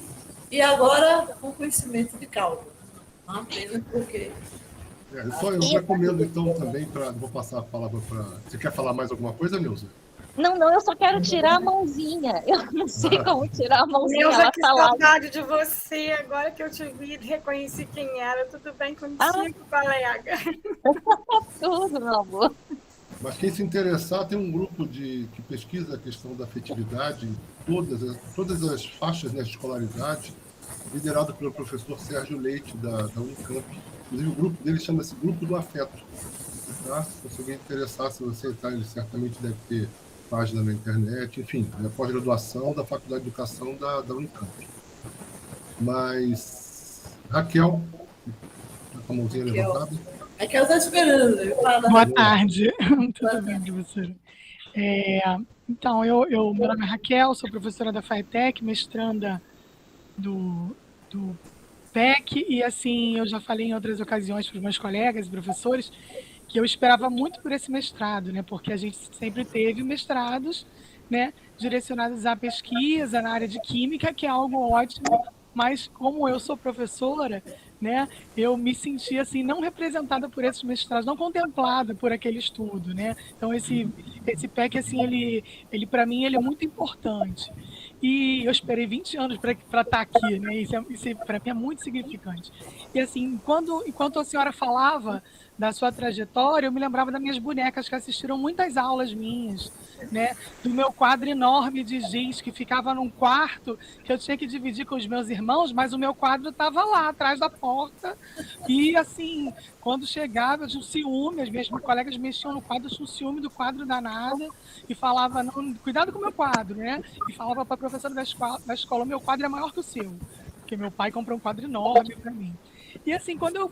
E agora, com conhecimento de causa. Não apenas porque... Eu recomendo, então, também, vou passar a palavra para... Você quer falar mais alguma coisa, Nilza? Não, eu só quero tirar a mãozinha. Eu não sei como tirar a mãozinha. Nilza, que saudade de você. Agora que eu te vi, reconheci quem era. Tudo bem contigo, colega? Tudo, meu amor. Mas quem se interessar, tem um grupo que pesquisa a questão da afetividade em todas as faixas, né, de escolaridade, liderado pelo professor Sérgio Leite, da Unicamp. Inclusive, o grupo dele chama-se Grupo do Afeto. Tá? Se você alguém interessar, se você entrar, ele certamente deve ter página na internet, enfim, é pós-graduação da Faculdade de Educação da Unicamp. Mas, Raquel, com a mãozinha levantada. Raquel está esperando. Boa tarde. Tudo bem, professora? Então, meu nome é Raquel, sou professora da FATEC, mestranda do PEC, e assim, eu já falei em outras ocasiões para os meus colegas e professores que eu esperava muito por esse mestrado, né? Porque a gente sempre teve mestrados, né, direcionados à pesquisa na área de química, que é algo ótimo, mas como eu sou professora, né, eu me senti assim não representada por esses mestrados, não contemplada por aquele estudo, né? Então esse PEC assim, ele para mim ele é muito importante. E eu esperei 20 anos para estar aqui, né? Isso para mim é muito significante. E assim, enquanto a senhora falava da sua trajetória, eu me lembrava das minhas bonecas que assistiram muitas aulas minhas, né? Do meu quadro enorme de giz que ficava num quarto que eu tinha que dividir com os meus irmãos, mas o meu quadro estava lá atrás da porta. E assim, quando chegava, eu tinha um ciúme, as minhas colegas mexiam no quadro, eu tinha um ciúme do quadro danada e falava, não, cuidado com o meu quadro, né? E falava para a professora da escola, meu quadro é maior que o seu, porque meu pai comprou um quadro enorme para mim. E assim, quando eu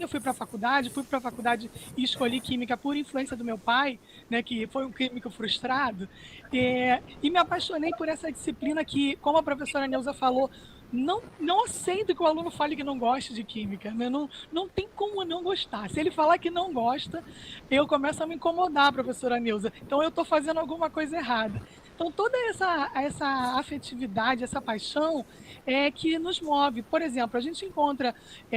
fui para a faculdade e escolhi química por influência do meu pai, né, que foi um químico frustrado, e me apaixonei por essa disciplina que, como a professora Neuza falou, não aceito que o aluno fale que não gosta de química, né? Não tem como não gostar. Se ele falar que não gosta, eu começo a me incomodar, professora Neuza. Então eu estou fazendo alguma coisa errada. Então toda essa afetividade, essa paixão é que nos move. Por exemplo, a gente encontra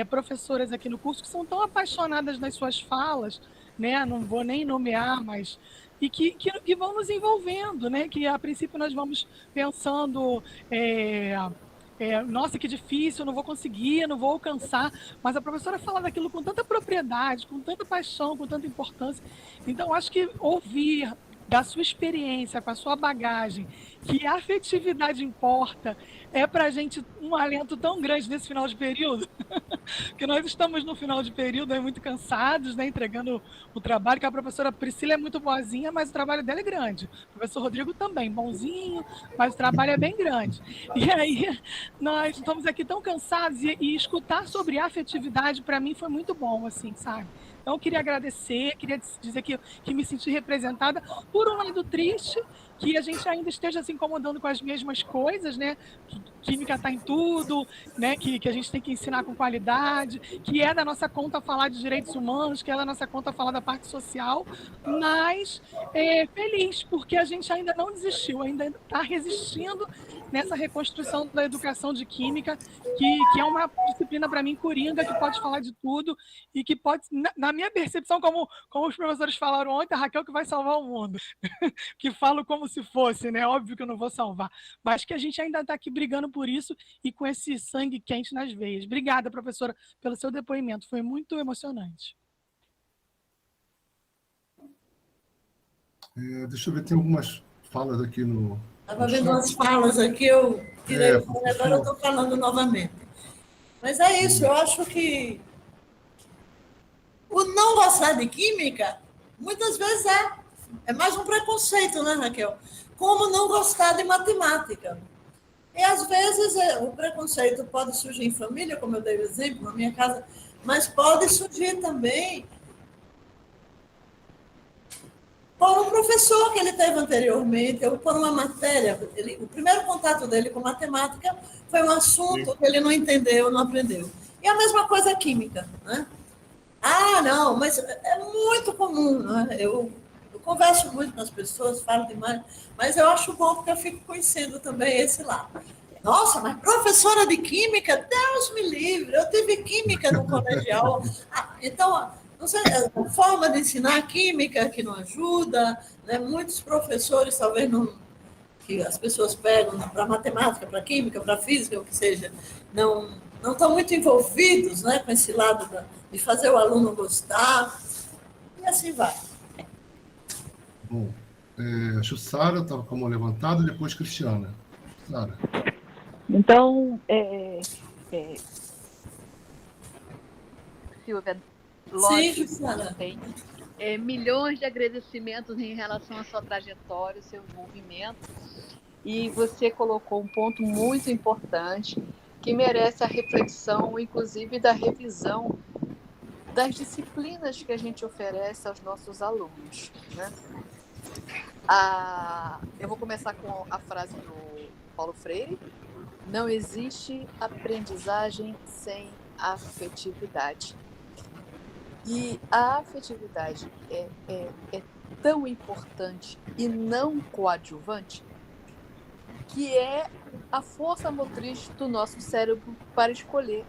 professoras aqui no curso que são tão apaixonadas nas suas falas, né? Não vou nem nomear, mas e que vão nos envolvendo, né? Que a princípio nós vamos pensando, nossa, que difícil, eu não vou conseguir, eu não vou alcançar, mas a professora fala daquilo com tanta propriedade, com tanta paixão, com tanta importância. Então, acho que ouvir da sua experiência, com a sua bagagem, que a afetividade importa, é para a gente um alento tão grande nesse final de período, que nós estamos no final de período muito cansados, né, entregando o trabalho, que a professora Priscila é muito boazinha, mas o trabalho dela é grande. O professor Rodrigo também, bonzinho, mas o trabalho é bem grande. E aí, nós estamos aqui tão cansados, e escutar sobre afetividade, para mim, foi muito bom, assim, sabe? Então, eu queria agradecer, queria dizer que me senti representada. Por um lado, triste, que a gente ainda esteja se incomodando com as mesmas coisas, né? Que química está em tudo, né? Que a gente tem que ensinar com qualidade, que é da nossa conta falar de direitos humanos, que é da nossa conta falar da parte social, mas feliz, porque a gente ainda não desistiu, ainda está resistindo nessa reconstrução da educação de química, que é uma disciplina, para mim, coringa, que pode falar de tudo e que pode, na minha percepção, como os professores falaram ontem, a Raquel que vai salvar o mundo, que falo como se fosse, né? Óbvio que eu não vou salvar, mas que a gente ainda está aqui brigando por isso e com esse sangue quente nas veias. Obrigada, professora, pelo seu depoimento, foi muito emocionante. Deixa eu ver, tem algumas falas aqui no... Estava vendo umas falas aqui, eu tirei o fone, agora eu estou falando novamente. Mas é isso, eu acho que o não gostar de química, muitas vezes é mais um preconceito, né, Raquel? Como não gostar de matemática. E, às vezes, o preconceito pode surgir em família, como eu dei o exemplo, na minha casa, mas pode surgir também por um professor que ele teve anteriormente, ou por uma matéria. O primeiro contato dele com matemática foi um assunto que ele não entendeu, não aprendeu. E a mesma coisa a química, né? Ah, não, mas é muito comum, né? Eu converso muito com as pessoas, falo demais, mas eu acho bom porque eu fico conhecendo também esse lado. Nossa, mas professora de química, Deus me livre, eu tive química no colegial. Então, não sei, a forma de ensinar química que não ajuda, né? Muitos professores, talvez não, que as pessoas pegam para matemática, para química, para física, o que seja, não estão muito envolvidos, né, com esse lado de fazer o aluno gostar, e assim vai. Bom, acho que Sara estava com a mão levantada, depois Cristiana. Sara. Então, Silvia, lógico, Sara. Tem milhões de agradecimentos em relação à sua trajetória, ao seu envolvimento, e você colocou um ponto muito importante que merece a reflexão, inclusive da revisão das disciplinas que a gente oferece aos nossos alunos, né? Eu vou começar com a frase do Paulo Freire: não existe aprendizagem sem afetividade. E a afetividade é tão importante e não coadjuvante que é a força motriz do nosso cérebro para escolher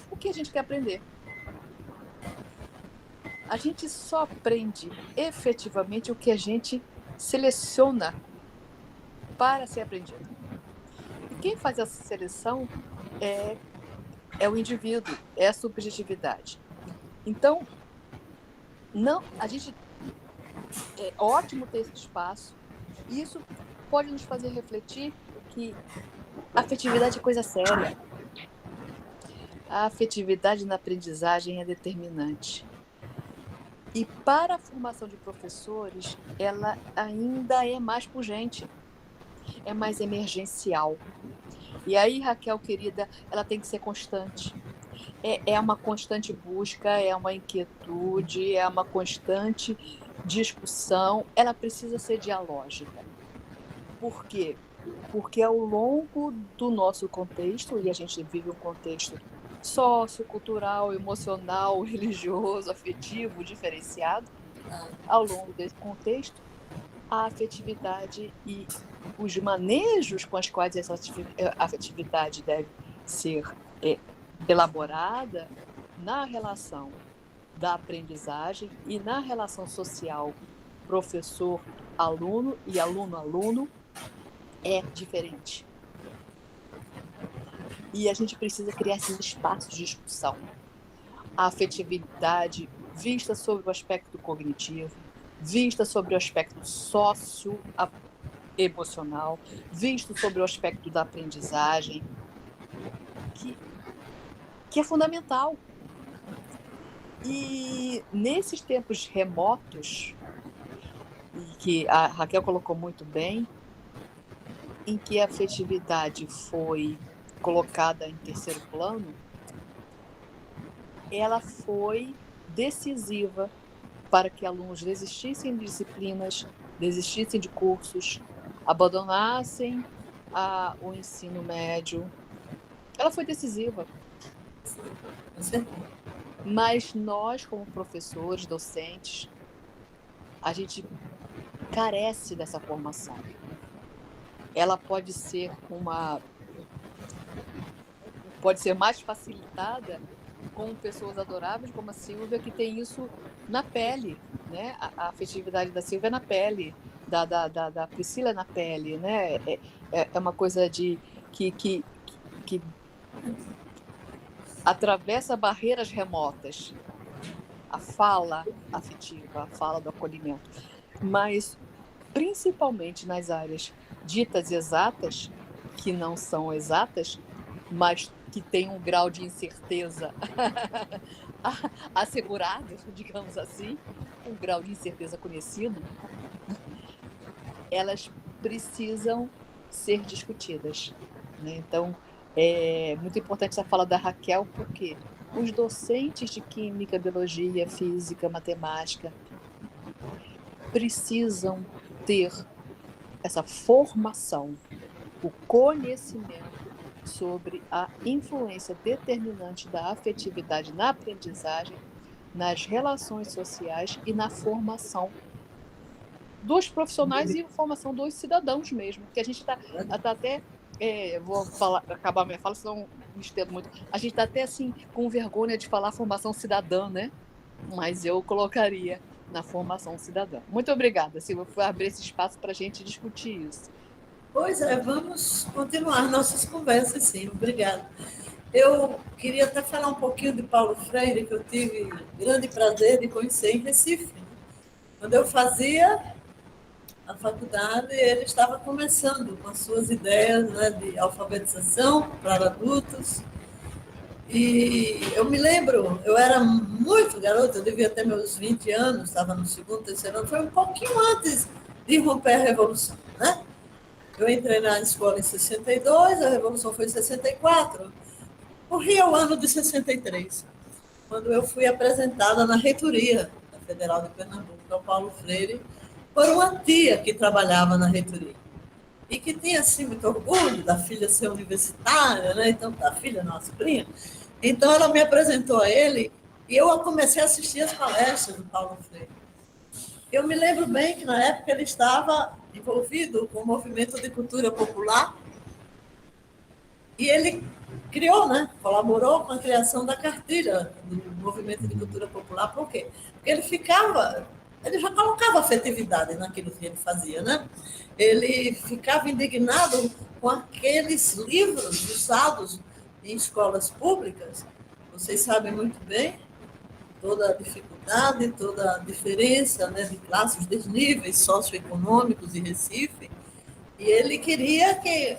o que a gente quer aprender. A gente só aprende efetivamente o que a gente seleciona para ser aprendido. E quem faz essa seleção é o indivíduo, é a subjetividade. Então, é ótimo ter esse espaço, e isso pode nos fazer refletir que a afetividade é coisa séria. A afetividade na aprendizagem é determinante. E para a formação de professores, ela ainda é mais pungente, é mais emergencial. E aí, Raquel, querida, ela tem que ser constante. É uma constante busca, é uma inquietude, é uma constante discussão. Ela precisa ser dialógica. Por quê? Porque ao longo do nosso contexto, e a gente vive um contexto sociocultural, emocional, religioso, afetivo, diferenciado, ao longo desse contexto, a afetividade e os manejos com os quais essa afetividade deve ser elaborada na relação da aprendizagem e na relação social professor-aluno e aluno-aluno é diferente. E a gente precisa criar esses espaços de discussão. A afetividade vista sobre o aspecto cognitivo, vista sobre o aspecto socioemocional, visto sobre o aspecto da aprendizagem, que é fundamental. E nesses tempos remotos, e que a Raquel colocou muito bem, em que a afetividade foi colocada em terceiro plano, ela foi decisiva para que alunos desistissem de disciplinas, desistissem de cursos, abandonassem o ensino médio. Ela foi decisiva. Mas nós, como professores, docentes, a gente carece dessa formação. Ela pode ser mais facilitada com pessoas adoráveis como a Silvia, que tem isso na pele, né? A afetividade da Silvia é na pele, da Priscila é na pele, né? É uma coisa que atravessa barreiras remotas, a fala afetiva, a fala do acolhimento, mas principalmente nas áreas ditas exatas, que não são exatas, mas que têm um grau de incerteza assegurado, digamos assim, um grau de incerteza conhecido, elas precisam ser discutidas, né? Então, é muito importante essa fala da Raquel, porque os docentes de química, biologia, física, matemática precisam ter essa formação, o conhecimento sobre a influência determinante da afetividade na aprendizagem, nas relações sociais e na formação dos profissionais e a formação dos cidadãos mesmo, que a gente está até... vou acabar minha fala, senão me estendo muito. A gente está até assim com vergonha de falar formação cidadã, né? Mas eu colocaria na formação cidadã. Muito obrigada, Silvia, por abrir esse espaço para a gente discutir isso. Pois é, vamos continuar nossas conversas, sim. Obrigada. Eu queria até falar um pouquinho de Paulo Freire, que eu tive grande prazer de conhecer em Recife. Quando eu fazia a faculdade, ele estava começando com as suas ideias, né, de alfabetização para adultos. E eu me lembro, eu era muito garota, eu devia ter meus 20 anos, estava no segundo, terceiro ano, foi um pouquinho antes de romper a Revolução, né? Eu entrei na escola em 62, a Revolução foi em 64, corria o ano de 63, quando eu fui apresentada na reitoria da Federal de Pernambuco, ao Paulo Freire, por uma tia que trabalhava na reitoria e que tinha assim, muito orgulho da filha ser universitária, né? Então, da filha, nossa sobrinha. Então, ela me apresentou a ele e eu comecei a assistir as palestras do Paulo Freire. Eu me lembro bem que, na época, ele estava envolvido com o movimento de cultura popular e ele criou, né? Colaborou com a criação da cartilha do movimento de cultura popular. Por quê? Porque ele já colocava afetividade naquilo que ele fazia, né? Ele ficava indignado com aqueles livros usados em escolas públicas. Vocês sabem muito bem toda a dificuldade, toda a diferença, né, de classes, de níveis socioeconômicos de Recife. E ele queria que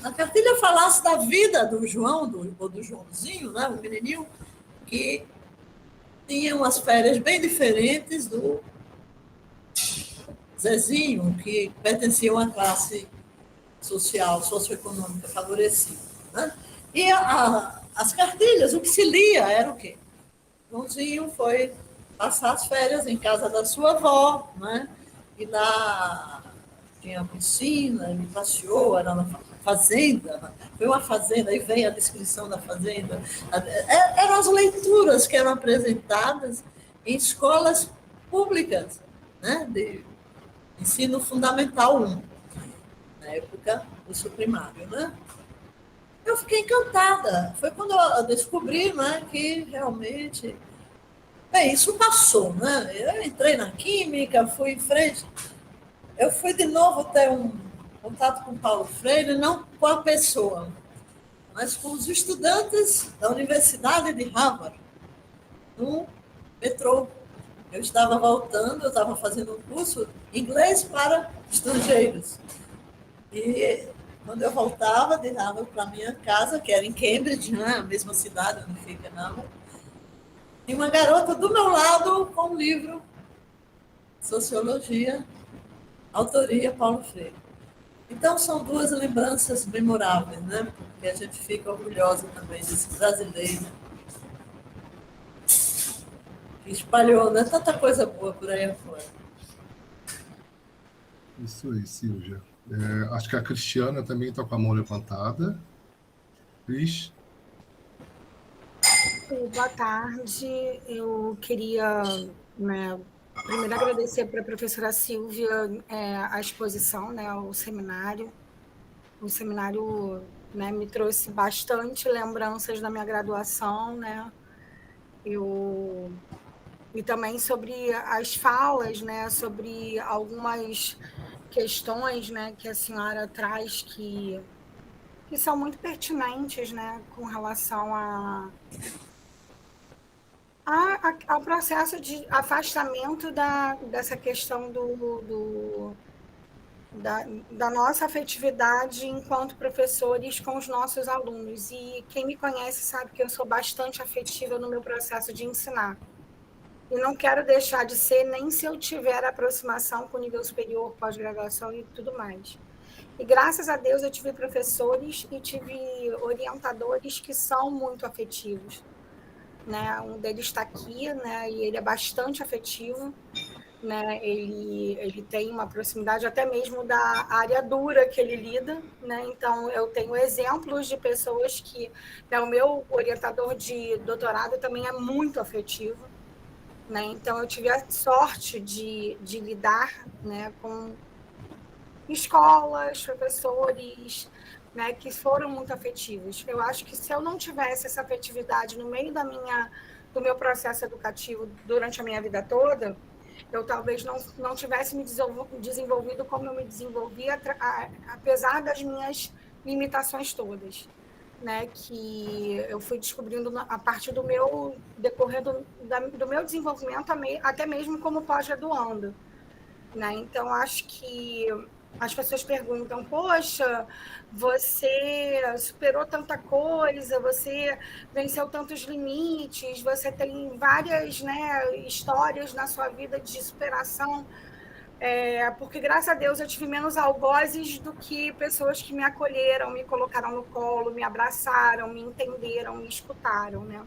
a cartilha falasse da vida do João, ou do Joãozinho, né, o menininho, que tinha umas férias bem diferentes do Zezinho, que pertencia a uma classe social, socioeconômica favorecida, né? E as cartilhas, o que se lia era o quê? Joãozinho foi passar as férias em casa da sua avó, né? E lá tinha piscina, ele passeou, era na fazenda, foi uma fazenda, aí vem a descrição da fazenda. Eram as leituras que eram apresentadas em escolas públicas, né? De ensino fundamental 1, na época do seu primário, né? Eu fiquei encantada. Foi quando eu descobri, né, que realmente Bem, isso passou, né? Eu entrei na química, fui em frente. Eu fui de novo ter um contato com Paulo Freire, não com a pessoa, mas com os estudantes da Universidade de Harvard, no metrô. Eu estava voltando, eu estava fazendo um curso de inglês para estrangeiros. E quando eu voltava de Harvard para a minha casa, que era em Cambridge, né, a mesma cidade onde fica Harvard, e uma garota do meu lado com um livro, Sociologia, autoria Paulo Freire. Então, são duas lembranças memoráveis, né? Porque a gente fica orgulhosa também desse brasileiro que espalhou, né, tanta coisa boa por aí afora. Isso aí, Silvia. Acho que a Cristiana também está com a mão levantada. Cris? Boa tarde. Eu queria, né, primeiro agradecer para a professora Silvia a exposição, né, o seminário. O seminário, né, me trouxe bastante lembranças da minha graduação, né? E também sobre as falas, né, sobre algumas questões, né, que a senhora traz que são muito pertinentes, né, com relação ao processo de afastamento dessa questão da nossa afetividade enquanto professores com os nossos alunos. E quem me conhece sabe que eu sou bastante afetiva no meu processo de ensinar. E não quero deixar de ser nem se eu tiver aproximação com o nível superior, pós-graduação e tudo mais. E graças a Deus eu tive professores e tive orientadores que são muito afetivos. Né? Um deles está aqui, né? E ele é bastante afetivo, né? Ele tem uma proximidade até mesmo da área dura que ele lida, né? Então eu tenho exemplos de pessoas que, né, o meu orientador de doutorado também é muito afetivo, né? Então eu tive a sorte de lidar, né, com escolas, professores, né, que foram muito afetivos. Eu acho que se eu não tivesse essa afetividade no meio do meu processo educativo durante a minha vida toda, eu talvez não tivesse me desenvolvido como eu me desenvolvi, apesar das minhas limitações todas, né, que eu fui descobrindo a partir do meu decorrer do meu desenvolvimento, até mesmo como pós-graduando, né? Então acho que as pessoas perguntam, poxa, você superou tanta coisa, você venceu tantos limites, você tem várias, né, histórias na sua vida de superação, porque, graças a Deus, eu tive menos algozes do que pessoas que me acolheram, me colocaram no colo, me abraçaram, me entenderam, me escutaram, né?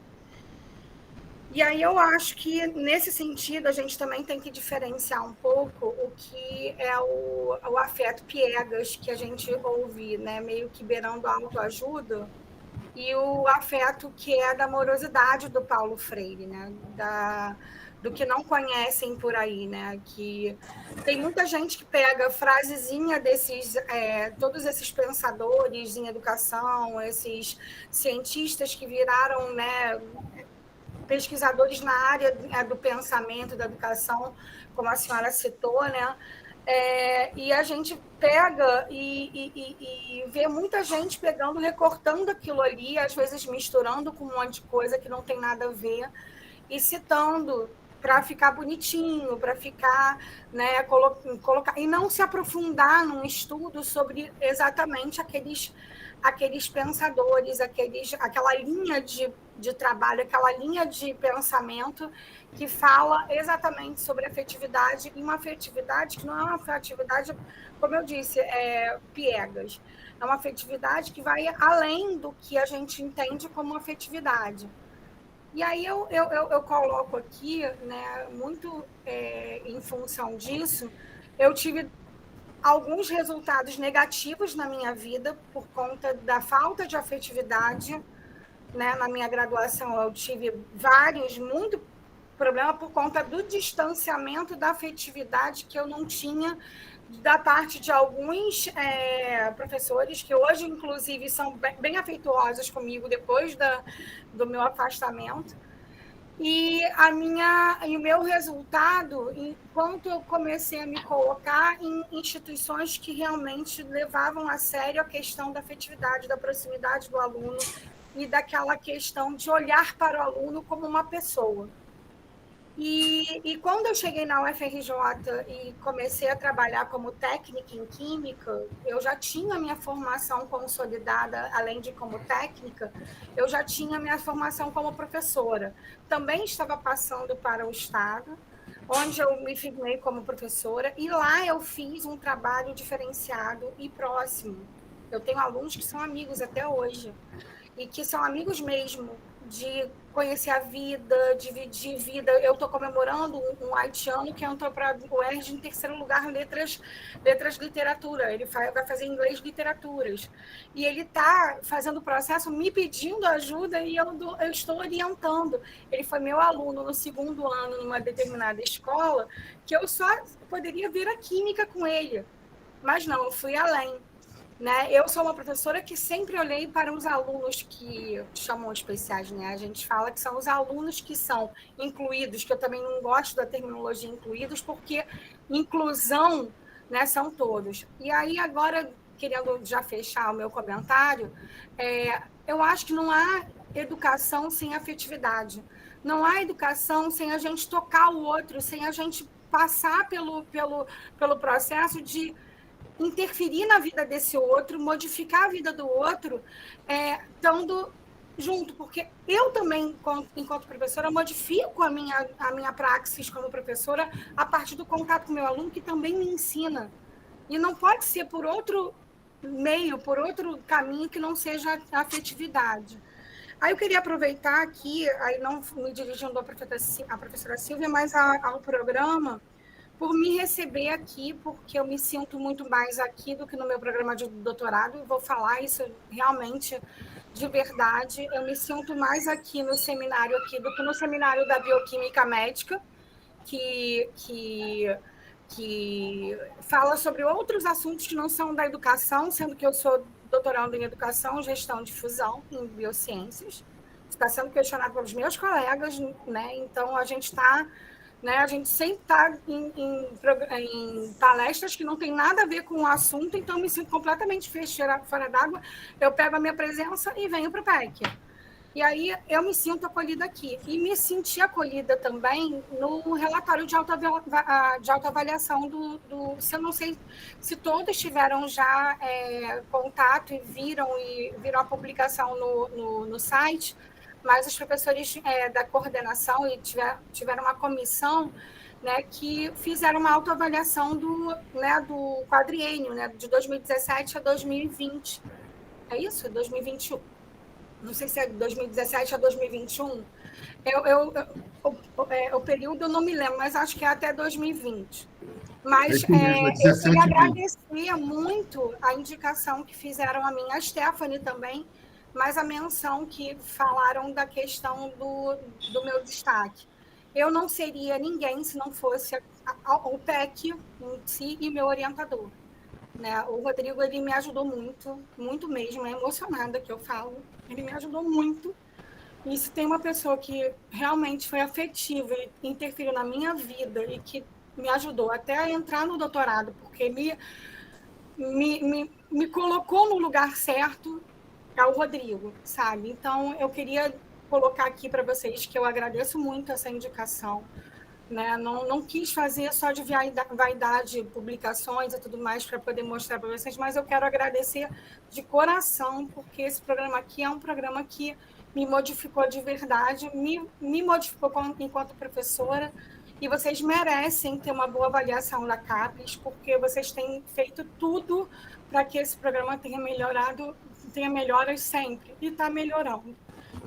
E aí eu acho que, nesse sentido, a gente também tem que diferenciar um pouco o que é o afeto piegas que a gente ouve, né, meio que beirando a autoajuda, e o afeto que é da amorosidade do Paulo Freire, né, do que não conhecem por aí, né, que tem muita gente que pega frasezinha desses, todos esses pensadores em educação, esses cientistas que viraram, né, pesquisadores na área do pensamento, da educação, como a senhora citou, né? E a gente pega e vê muita gente pegando, recortando aquilo ali, às vezes misturando com um monte de coisa que não tem nada a ver, e citando para ficar bonitinho, para ficar, né, colocar, e não se aprofundar num estudo sobre exatamente aqueles pensadores, aquela linha de trabalho, aquela linha de pensamento que fala exatamente sobre afetividade, e uma afetividade que não é uma afetividade, como eu disse, piegas. É uma afetividade que vai além do que a gente entende como afetividade. E aí eu coloco aqui, né, muito em função disso, eu tive alguns resultados negativos na minha vida por conta da falta de afetividade, né? Na minha graduação eu tive muito problema por conta do distanciamento da afetividade que eu não tinha da parte de alguns professores que hoje, inclusive, são bem afetuosos comigo depois do meu afastamento. E o meu resultado, enquanto eu comecei a me colocar em instituições que realmente levavam a sério a questão da afetividade, da proximidade do aluno e daquela questão de olhar para o aluno como uma pessoa. E quando eu cheguei na UFRJ e comecei a trabalhar como técnica em química, eu já tinha minha formação consolidada, além de como técnica, eu já tinha minha formação como professora. Também estava passando para o Estado, onde eu me firmei como professora, e lá eu fiz um trabalho diferenciado e próximo. Eu tenho alunos que são amigos até hoje, e que são amigos mesmo, de conhecer a vida, dividir vida. Eu estou comemorando um haitiano que entrou para o UERJ em terceiro lugar em letras literatura. Ele vai fazer inglês literaturas. E ele está fazendo o processo, me pedindo ajuda e eu estou orientando. Ele foi meu aluno no segundo ano numa determinada escola, que eu só poderia ver a química com ele. Mas não, eu fui além. Né? Eu sou uma professora que sempre olhei para os alunos que chamam especiais, né? A gente fala que são os alunos que são incluídos, que eu também não gosto da terminologia incluídos, porque inclusão, né, são todos. E aí, agora, querendo já fechar o meu comentário, eu acho que não há educação sem afetividade. Não há educação sem a gente tocar o outro, sem a gente passar pelo processo de interferir na vida desse outro, modificar a vida do outro, estando junto, porque eu também, enquanto professora, modifico a minha praxis como professora a partir do contato com o meu aluno, que também me ensina. E não pode ser por outro meio, por outro caminho que não seja a afetividade. Aí eu queria aproveitar aqui, aí não me dirigindo à professora Silvia, mas ao programa, por me receber aqui, porque eu me sinto muito mais aqui do que no meu programa de doutorado, e vou falar isso realmente de verdade. Eu me sinto mais aqui no seminário do que no seminário da bioquímica médica, que fala sobre outros assuntos que não são da educação, sendo que eu sou doutoranda em educação, gestão de fusão em biociências. Está sendo questionado pelos meus colegas, né? Então a gente está... Né? A gente sempre está em palestras que não tem nada a ver com o assunto, então eu me sinto completamente fora d'água. Eu pego a minha presença e venho para o PEC. E aí eu me sinto acolhida aqui. E me senti acolhida também no relatório de autoavaliação eu não sei se todos tiveram já contato e viram a publicação no site, mas os professores da coordenação tiveram uma comissão, né, que fizeram uma autoavaliação do quadriênio, né, de 2017 a 2020. É isso? 2021. Não sei se é 2017 a 2021. O período eu não me lembro, mas acho que é até 2020. Mas eu queria agradecer muito a indicação que fizeram a mim, a Stephanie também, mas a menção que falaram da questão do meu destaque. Eu não seria ninguém se não fosse o PEC em si e meu orientador. Né? O Rodrigo, ele me ajudou muito, muito mesmo, é emocionada que eu falo. Ele me ajudou muito. E se tem uma pessoa que realmente foi afetiva e interferiu na minha vida e que me ajudou até a entrar no doutorado, porque me colocou no lugar certo, é o Rodrigo, sabe? Então, eu queria colocar aqui para vocês que eu agradeço muito essa indicação. Né? Não quis fazer só de vaidade, publicações e tudo mais para poder mostrar para vocês, mas eu quero agradecer de coração, porque esse programa aqui é um programa que me modificou de verdade, me modificou enquanto professora, e vocês merecem ter uma boa avaliação da CAPES, porque vocês têm feito tudo para que esse programa tenha melhoras sempre, e está melhorando.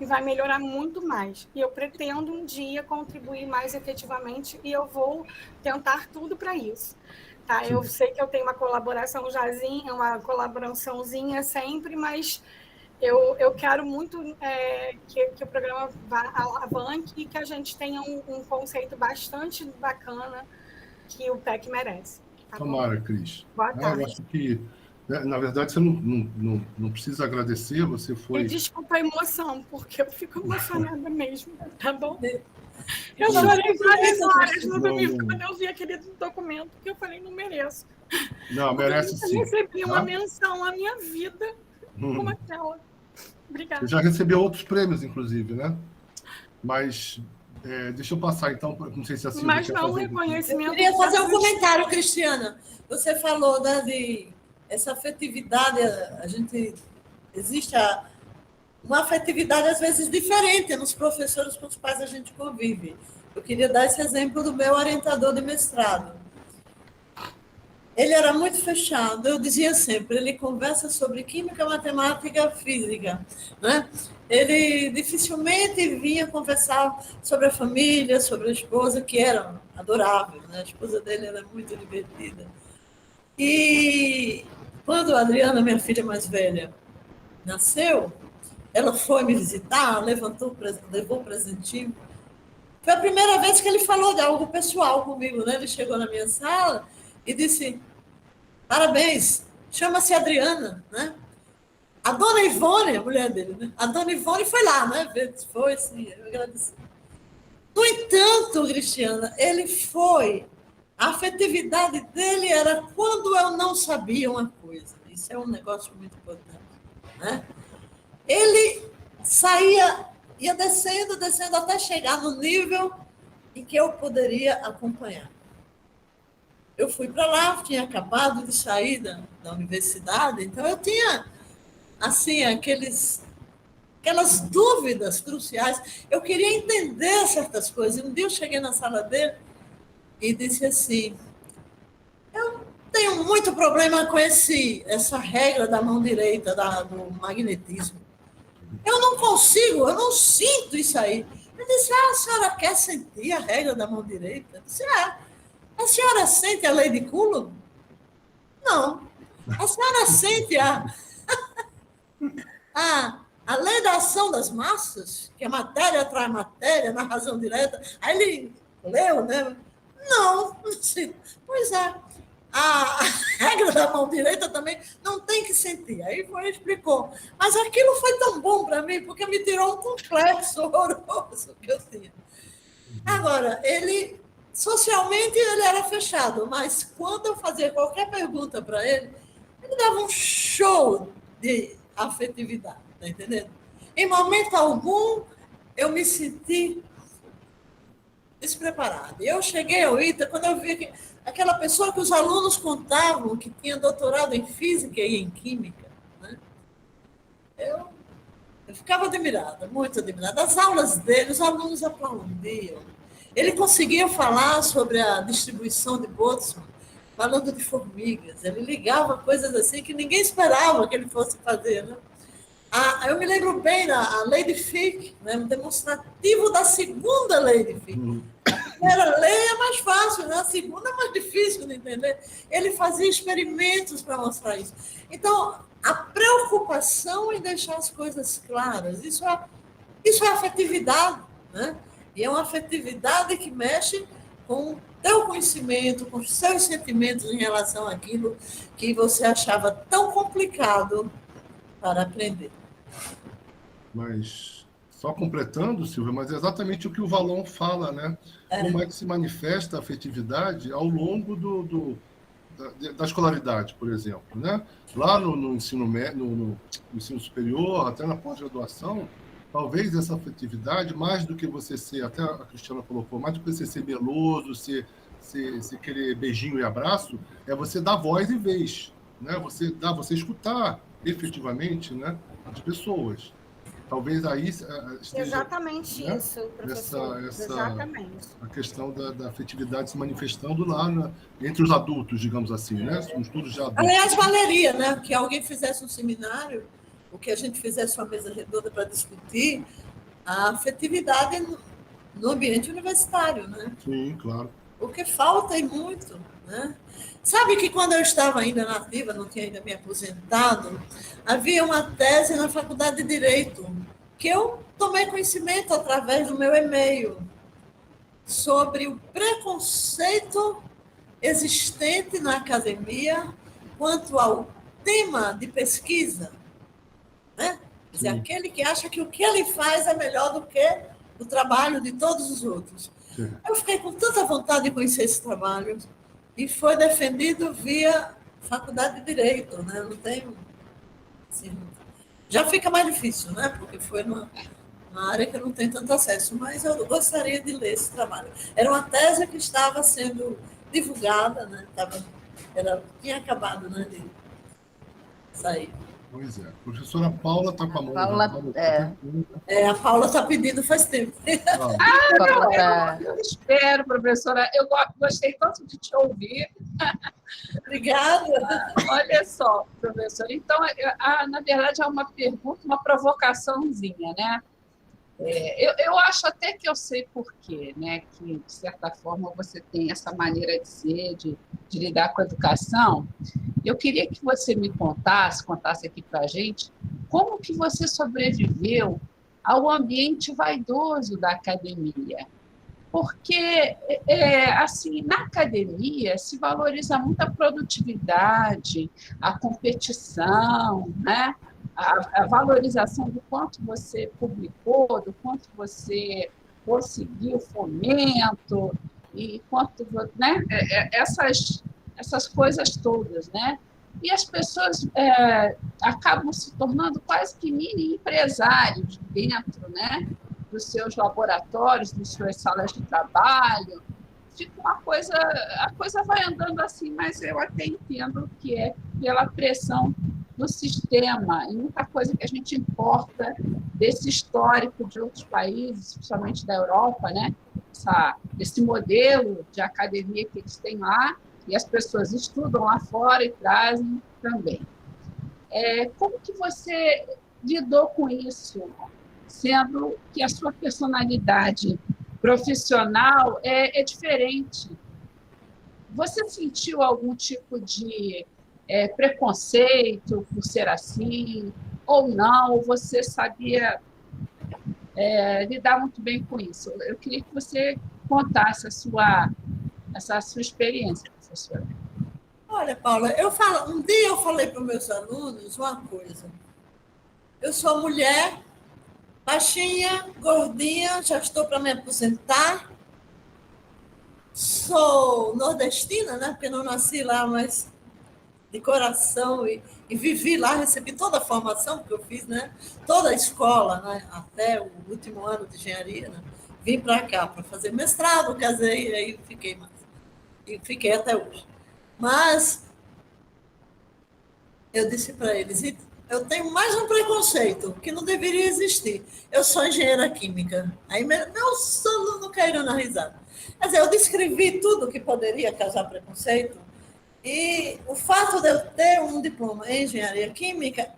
E vai melhorar muito mais. E eu pretendo um dia contribuir mais efetivamente, e eu vou tentar tudo para isso. Tá? Eu sei que eu tenho uma colaboraçãozinha sempre, mas eu quero muito que o programa vá avante e que a gente tenha um conceito bastante bacana que o PEC merece. Tá? Tomara, Cris. Boa tarde. Eu acho que, na verdade, você não precisa agradecer, você foi... E desculpa a emoção, porque eu fico emocionada mesmo, tá bom? Eu chorei várias horas no Não, domingo não. quando eu vi aquele documento, que eu falei, não mereço. Não, merece Eu sim. recebi uma Tá? menção na minha vida como aquela. Obrigada. Você já recebeu outros prêmios, inclusive, né? Mas deixa eu passar, então, não sei se a Silvia Mas quer não fazer. Eu reconhecimento. queria fazer um comentário, Cristiana. Você falou, né, de essa afetividade, a gente existe uma afetividade às vezes diferente nos professores com os quais a gente convive. Eu queria dar esse exemplo do meu orientador de mestrado. Ele era muito fechado, eu dizia sempre, ele conversa sobre química, matemática, física, né? Ele dificilmente vinha conversar sobre a família, sobre a esposa, que era adorável, né? A esposa dele era muito divertida. E quando a Adriana, minha filha mais velha, nasceu, ela foi me visitar, levou um presentinho. Foi a primeira vez que ele falou de algo pessoal comigo, né? Ele chegou na minha sala e disse, parabéns, chama-se Adriana, né? A dona Ivone, a mulher dele, né? A dona Ivone foi lá, né? Foi, sim, eu agradeci. No entanto, Cristiana, a afetividade dele era quando eu não sabia uma coisa. Isso é um negócio muito importante, né? Ele ia descendo, descendo, até chegar no nível em que eu poderia acompanhar. Eu fui para lá, tinha acabado de sair da universidade, então eu tinha, assim, aquelas dúvidas cruciais. Eu queria entender certas coisas. Um dia eu cheguei na sala dele e disse assim, eu tenho muito problema com essa regra da mão direita, do magnetismo. Eu não consigo, eu não sinto isso aí. Eu disse, a senhora quer sentir a regra da mão direita? Eu disse, a senhora sente a lei de Coulomb? Não. A senhora sente a lei da ação das massas, que a matéria atrai matéria na razão direta? Aí ele leu, né? Não. Pois é. A regra da mão direita também não tem que sentir. Aí explicou. Mas aquilo foi tão bom para mim, porque me tirou um complexo horroroso que eu tinha. Agora, socialmente, ele era fechado, mas quando eu fazia qualquer pergunta para ele dava um show de afetividade, tá entendendo? Em momento algum, eu me senti despreparada. Eu cheguei ao ITA, quando eu vi aquela pessoa que os alunos contavam que tinha doutorado em física e em química, né? Eu ficava admirada, muito admirada. As aulas dele, os alunos aplaudiam. Ele conseguia falar sobre a distribuição de Boltzmann, falando de formigas. Ele ligava coisas assim que ninguém esperava que ele fosse fazer, né? Eu me lembro bem da lei de Fick, né? Um demonstrativo da segunda lei de Fick. A primeira lei é mais fácil, né? A segunda é mais difícil de entender. Ele fazia experimentos para mostrar isso. Então, a preocupação em deixar as coisas claras, isso é afetividade, né? E é uma afetividade que mexe com o teu conhecimento, com os seus sentimentos em relação àquilo que você achava tão complicado para aprender. Mas, só completando, Silvia, mas é exatamente o que o Valon fala, né? Como é que se manifesta a afetividade ao longo da escolaridade, por exemplo, né? Lá no ensino superior, até na pós-graduação, talvez essa afetividade, mais do que você ser, até a Cristiana colocou, mais do que você ser meloso, ser querer beijinho e abraço, é você dar voz e vez, né? Você escutar efetivamente, né, as pessoas. Talvez aí esteja, exatamente, né, isso, professor. Exatamente. a questão da afetividade se manifestando lá entre os adultos, digamos assim, né? Os estudos de adultos. Aliás, valeria, né, que alguém fizesse um seminário, ou que a gente fizesse uma mesa redonda para discutir a afetividade no ambiente universitário, né? Sim, claro. Porque falta e muito, né? Sabe que quando eu estava ainda na ativa, não tinha ainda me aposentado, havia uma tese na Faculdade de Direito que eu tomei conhecimento através do meu e-mail sobre o preconceito existente na academia quanto ao tema de pesquisa, né? Quer dizer, aquele que acha que o que ele faz é melhor do que do trabalho de todos os outros. Sim. Eu fiquei com tanta vontade de conhecer esse trabalho e foi defendido via Faculdade de Direito, né? Eu não tenho... Assim, já fica mais difícil, né? Porque foi numa área que eu não tenho tanto acesso, mas eu gostaria de ler esse trabalho. Era uma tese que estava sendo divulgada, né? Tinha acabado, né, de sair. Pois é. A professora Paula está com a mão. Paula, a Paula está pedindo faz tempo. Eu espero, professora. Eu gostei tanto de te ouvir. Obrigada. Olha só, professora. Então, na verdade, é uma pergunta, uma provocaçãozinha, né? Eu acho até que eu sei por quê, né? Que, de certa forma, você tem essa maneira de ser, de lidar com a educação. Eu queria que você me contasse aqui para a gente, como que você sobreviveu ao ambiente vaidoso da academia. Porque, assim, na academia se valoriza muito a produtividade, a competição, né? A valorização do quanto você publicou, do quanto você conseguiu fomento, e quanto, né? Essas coisas todas, né? E as pessoas acabam se tornando quase que mini empresários dentro, né, dos seus laboratórios, das suas salas de trabalho. Fica a coisa vai andando assim, mas eu até entendo que é pela pressão do sistema, e muita coisa que a gente importa desse histórico de outros países, principalmente da Europa, né? Esse modelo de academia que eles têm lá, e as pessoas estudam lá fora e trazem também. Como que você lidou com isso, sendo que a sua personalidade profissional é diferente? Você sentiu algum tipo de preconceito por ser assim, ou não? Ou você sabia lidar muito bem com isso? Eu queria que você contasse essa sua experiência, professora. Olha, Paula, um dia eu falei para os meus alunos uma coisa. Eu sou mulher, baixinha, gordinha, já estou para me aposentar. Sou nordestina, né? Porque não nasci lá, mas de coração, e vivi lá, recebi toda a formação que eu fiz, né? Toda a escola, né? Até o último ano de engenharia, né? Vim para cá para fazer mestrado, casei, e aí fiquei mais. E fiquei até hoje. Mas eu disse para eles, eu tenho mais um preconceito que não deveria existir. Eu sou engenheira química. Aí meus alunos caíram na risada. Quer dizer, eu descrevi tudo que poderia causar preconceito, e o fato de eu ter um diploma em engenharia química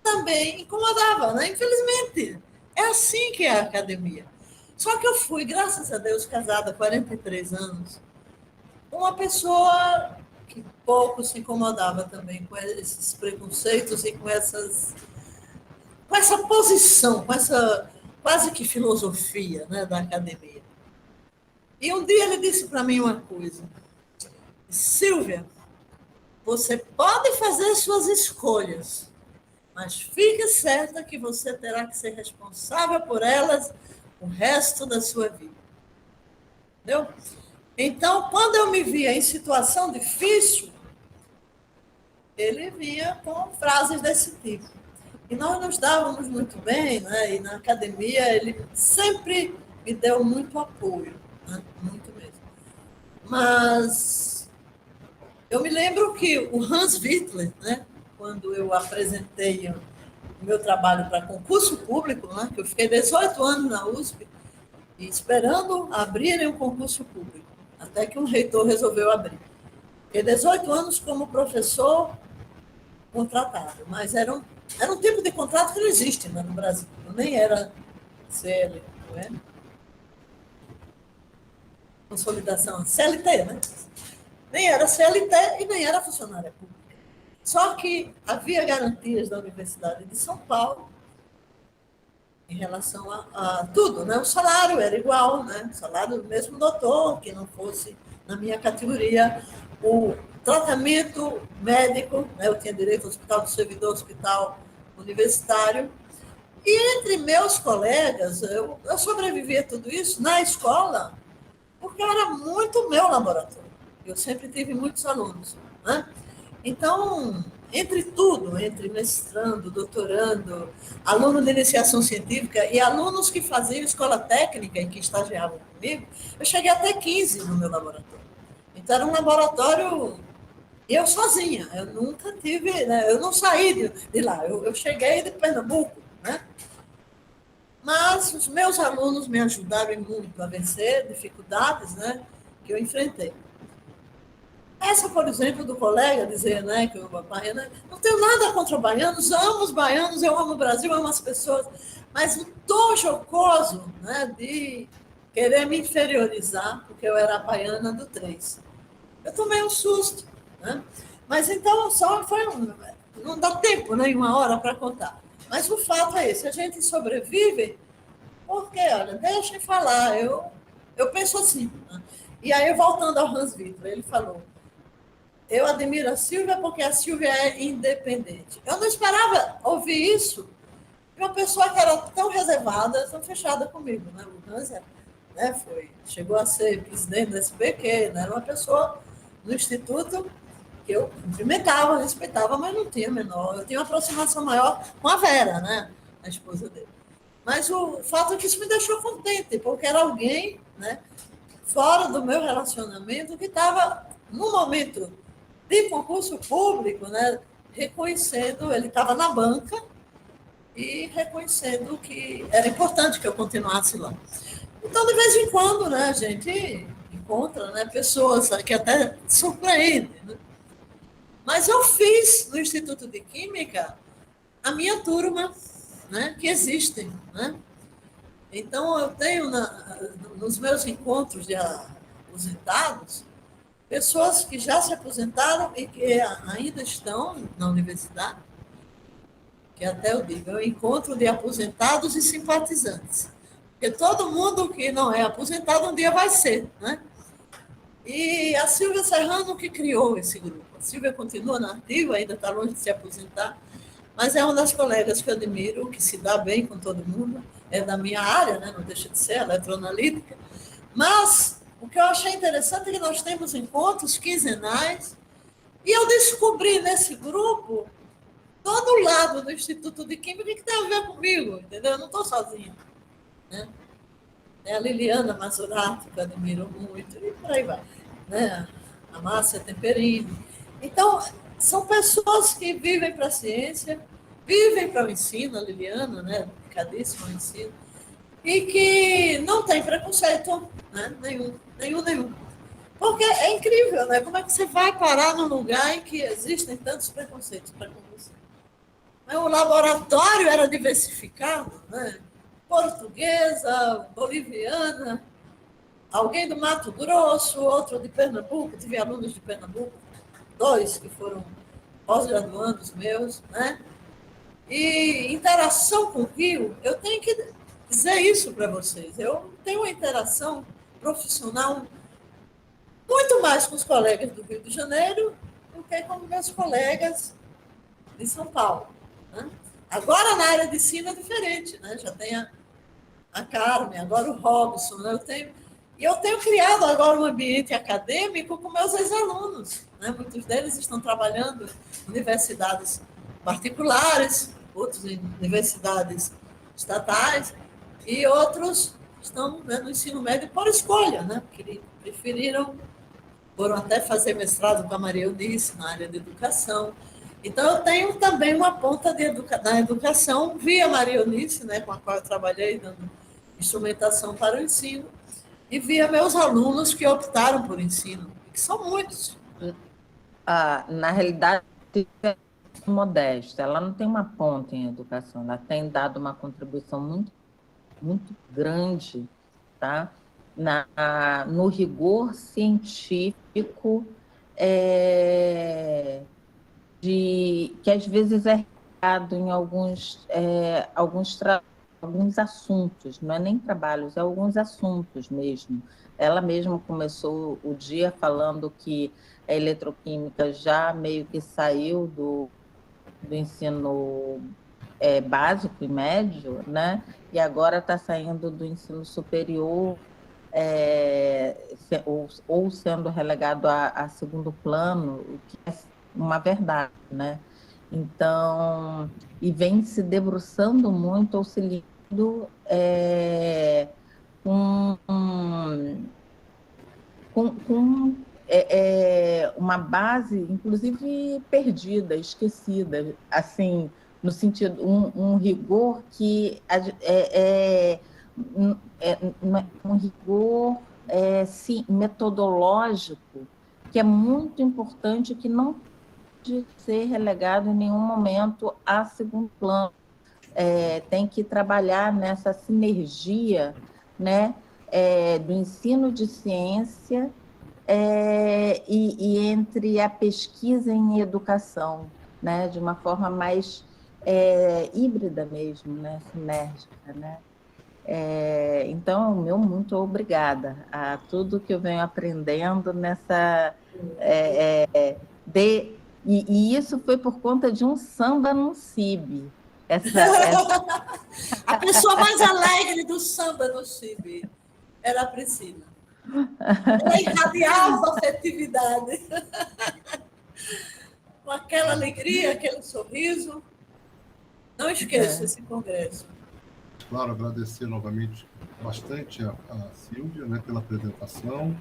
também incomodava, né? Infelizmente. É assim que é a academia. Só que eu fui, graças a Deus, casada há 43 anos, uma pessoa que pouco se incomodava também com esses preconceitos e com essa posição, com essa quase que filosofia, né, da academia. E um dia ele disse para mim uma coisa: Silvia, você pode fazer suas escolhas, mas fique certa que você terá que ser responsável por elas o resto da sua vida. Entendeu? Então, quando eu me via em situação difícil, ele vinha com frases desse tipo. E nós nos dávamos muito bem, né? E na academia ele sempre me deu muito apoio, né? Muito mesmo. Mas eu me lembro que o Hans Wittler, né? Quando eu apresentei o meu trabalho para concurso público, né? Que eu fiquei 18 anos na USP, e esperando abrirem o concurso público, até que um reitor resolveu abrir. Fiquei 18 anos como professor contratado, mas era um tipo de contrato que não existe, né, no Brasil. Eu nem era CL, não é? Consolidação, CLT, né? Nem era CLT e nem era funcionária pública. Só que havia garantias da Universidade de São Paulo em relação a tudo, né? O salário era igual, né? O salário do mesmo doutor, que não fosse na minha categoria. O tratamento médico, né? Eu tinha direito ao hospital do servidor, hospital universitário, E entre meus colegas, eu sobrevivi a tudo isso na escola, porque era muito meu laboratório. Eu sempre tive muitos alunos, né? Então, entre tudo, entre mestrando, doutorando, aluno de iniciação científica e alunos que faziam escola técnica e que estagiavam comigo, eu cheguei até 15 no meu laboratório. Então, era um laboratório, eu sozinha, eu nunca tive, né? Eu não saí de lá, eu cheguei de Pernambuco, né? Mas os meus alunos me ajudaram muito a vencer dificuldades, né, que eu enfrentei. Essa, por exemplo, do colega dizer, né, que eu baiana, não tenho nada contra baianos, amo os baianos, eu amo o Brasil, amo as pessoas, mas o tom jocoso, né, de querer me inferiorizar, porque eu era a baiana do 3. Eu tomei um susto, né? Mas então só foi não dá tempo, né, em uma hora para contar. Mas o fato é esse, a gente sobrevive porque, olha, deixem falar, eu penso assim, né? E aí, voltando ao Hans Vitor, ele falou, eu admiro a Sílvia porque a Sílvia é independente. Eu não esperava ouvir isso de uma pessoa que era tão reservada, tão fechada comigo, né? O Hans, né, chegou a ser presidente da SPQ, né? Era uma pessoa no Instituto que eu cumprimentava, respeitava, mas não tinha menor. Eu tinha uma aproximação maior com a Vera, né, a esposa dele. Mas o fato é que isso me deixou contente, porque era alguém, né, fora do meu relacionamento que estava, no momento de concurso público, né, reconhecendo, ele estava na banca e reconhecendo que era importante que eu continuasse lá. Então, de vez em quando, né, a gente encontra, né, pessoas que até surpreendem, né? Mas eu fiz no Instituto de Química a minha turma, né, que existem, né? Então, eu tenho nos meus encontros de aposentados pessoas que já se aposentaram e que ainda estão na universidade, que até eu digo, é um encontro de aposentados e simpatizantes. Porque todo mundo que não é aposentado um dia vai ser, né? E a Sílvia Serrano que criou esse grupo. A Sílvia continua na ativa, ainda está longe de se aposentar, mas é uma das colegas que eu admiro, que se dá bem com todo mundo, é da minha área, né? Não deixa de ser, eletroanalítica. Mas o que eu achei interessante é que nós temos encontros quinzenais, e eu descobri nesse grupo todo o lado do Instituto de Química que tem a ver comigo, entendeu? Eu não estou sozinha, né? É a Liliana Mazurato, que eu admiro muito, e por aí vai, né? A Márcia Temperini. Então, são pessoas que vivem para a ciência, vivem para o ensino, a Liliana, né? Dedicadíssima ao ensino, e que não tem preconceito, né? Nenhum. Porque é incrível, né? Como é que você vai parar num lugar em que existem tantos preconceitos para com você? Mas o laboratório era diversificado, né? Portuguesa, boliviana, alguém do Mato Grosso, outro de Pernambuco, tive alunos de Pernambuco, 2 que foram pós-graduandos meus, né? E interação com o Rio, eu tenho que dizer isso para vocês, eu tenho uma interação profissional muito mais com os colegas do Rio de Janeiro do que com meus colegas de São Paulo, né? Agora, na área de ensino é diferente, né? Já tem a Carmen, agora o Robson, né? Eu tenho criado agora um ambiente acadêmico com meus ex-alunos, né? Muitos deles estão trabalhando em universidades particulares, outros em universidades estatais, e outros estão, né, no ensino médio por escolha, né? Porque preferiram, foram até fazer mestrado com a Maria Eunice na área de educação. Então, eu tenho também uma ponta da educação via Maria Eunice, né, com a qual eu trabalhei dando instrumentação para o ensino, e via meus alunos que optaram por ensino, que são muitos. Na realidade, é modesta, ela não tem uma ponta em educação, ela tem dado uma contribuição muito, muito grande, tá? No rigor científico, que às vezes é errado em alguns assuntos, não é nem trabalhos, é alguns assuntos mesmo. Ela mesma começou o dia falando que a eletroquímica já meio que saiu do ensino básico e médio, né? E agora está saindo do ensino superior, ou sendo relegado a segundo plano, o que é uma verdade, né? Então, e vem se debruçando muito, auxiliando com uma base, inclusive perdida, esquecida, assim, no sentido, um rigor que um rigor sim, metodológico, que é muito importante, que não pode ser relegado em nenhum momento a segundo plano. Tem que trabalhar nessa sinergia, né, do ensino de ciência e entre a pesquisa em educação, né, de uma forma mais híbrida mesmo, né, sinérgica, né? Então, meu muito obrigada a tudo que eu venho aprendendo nessa... E isso foi por conta de um samba no CIB. A pessoa mais alegre do samba no CIB era a Priscila. Ela irradiava afetividade. Com aquela alegria, aquele sorriso. Não esqueça esse congresso. Claro, agradecer novamente bastante a Sílvia, né, pela apresentação.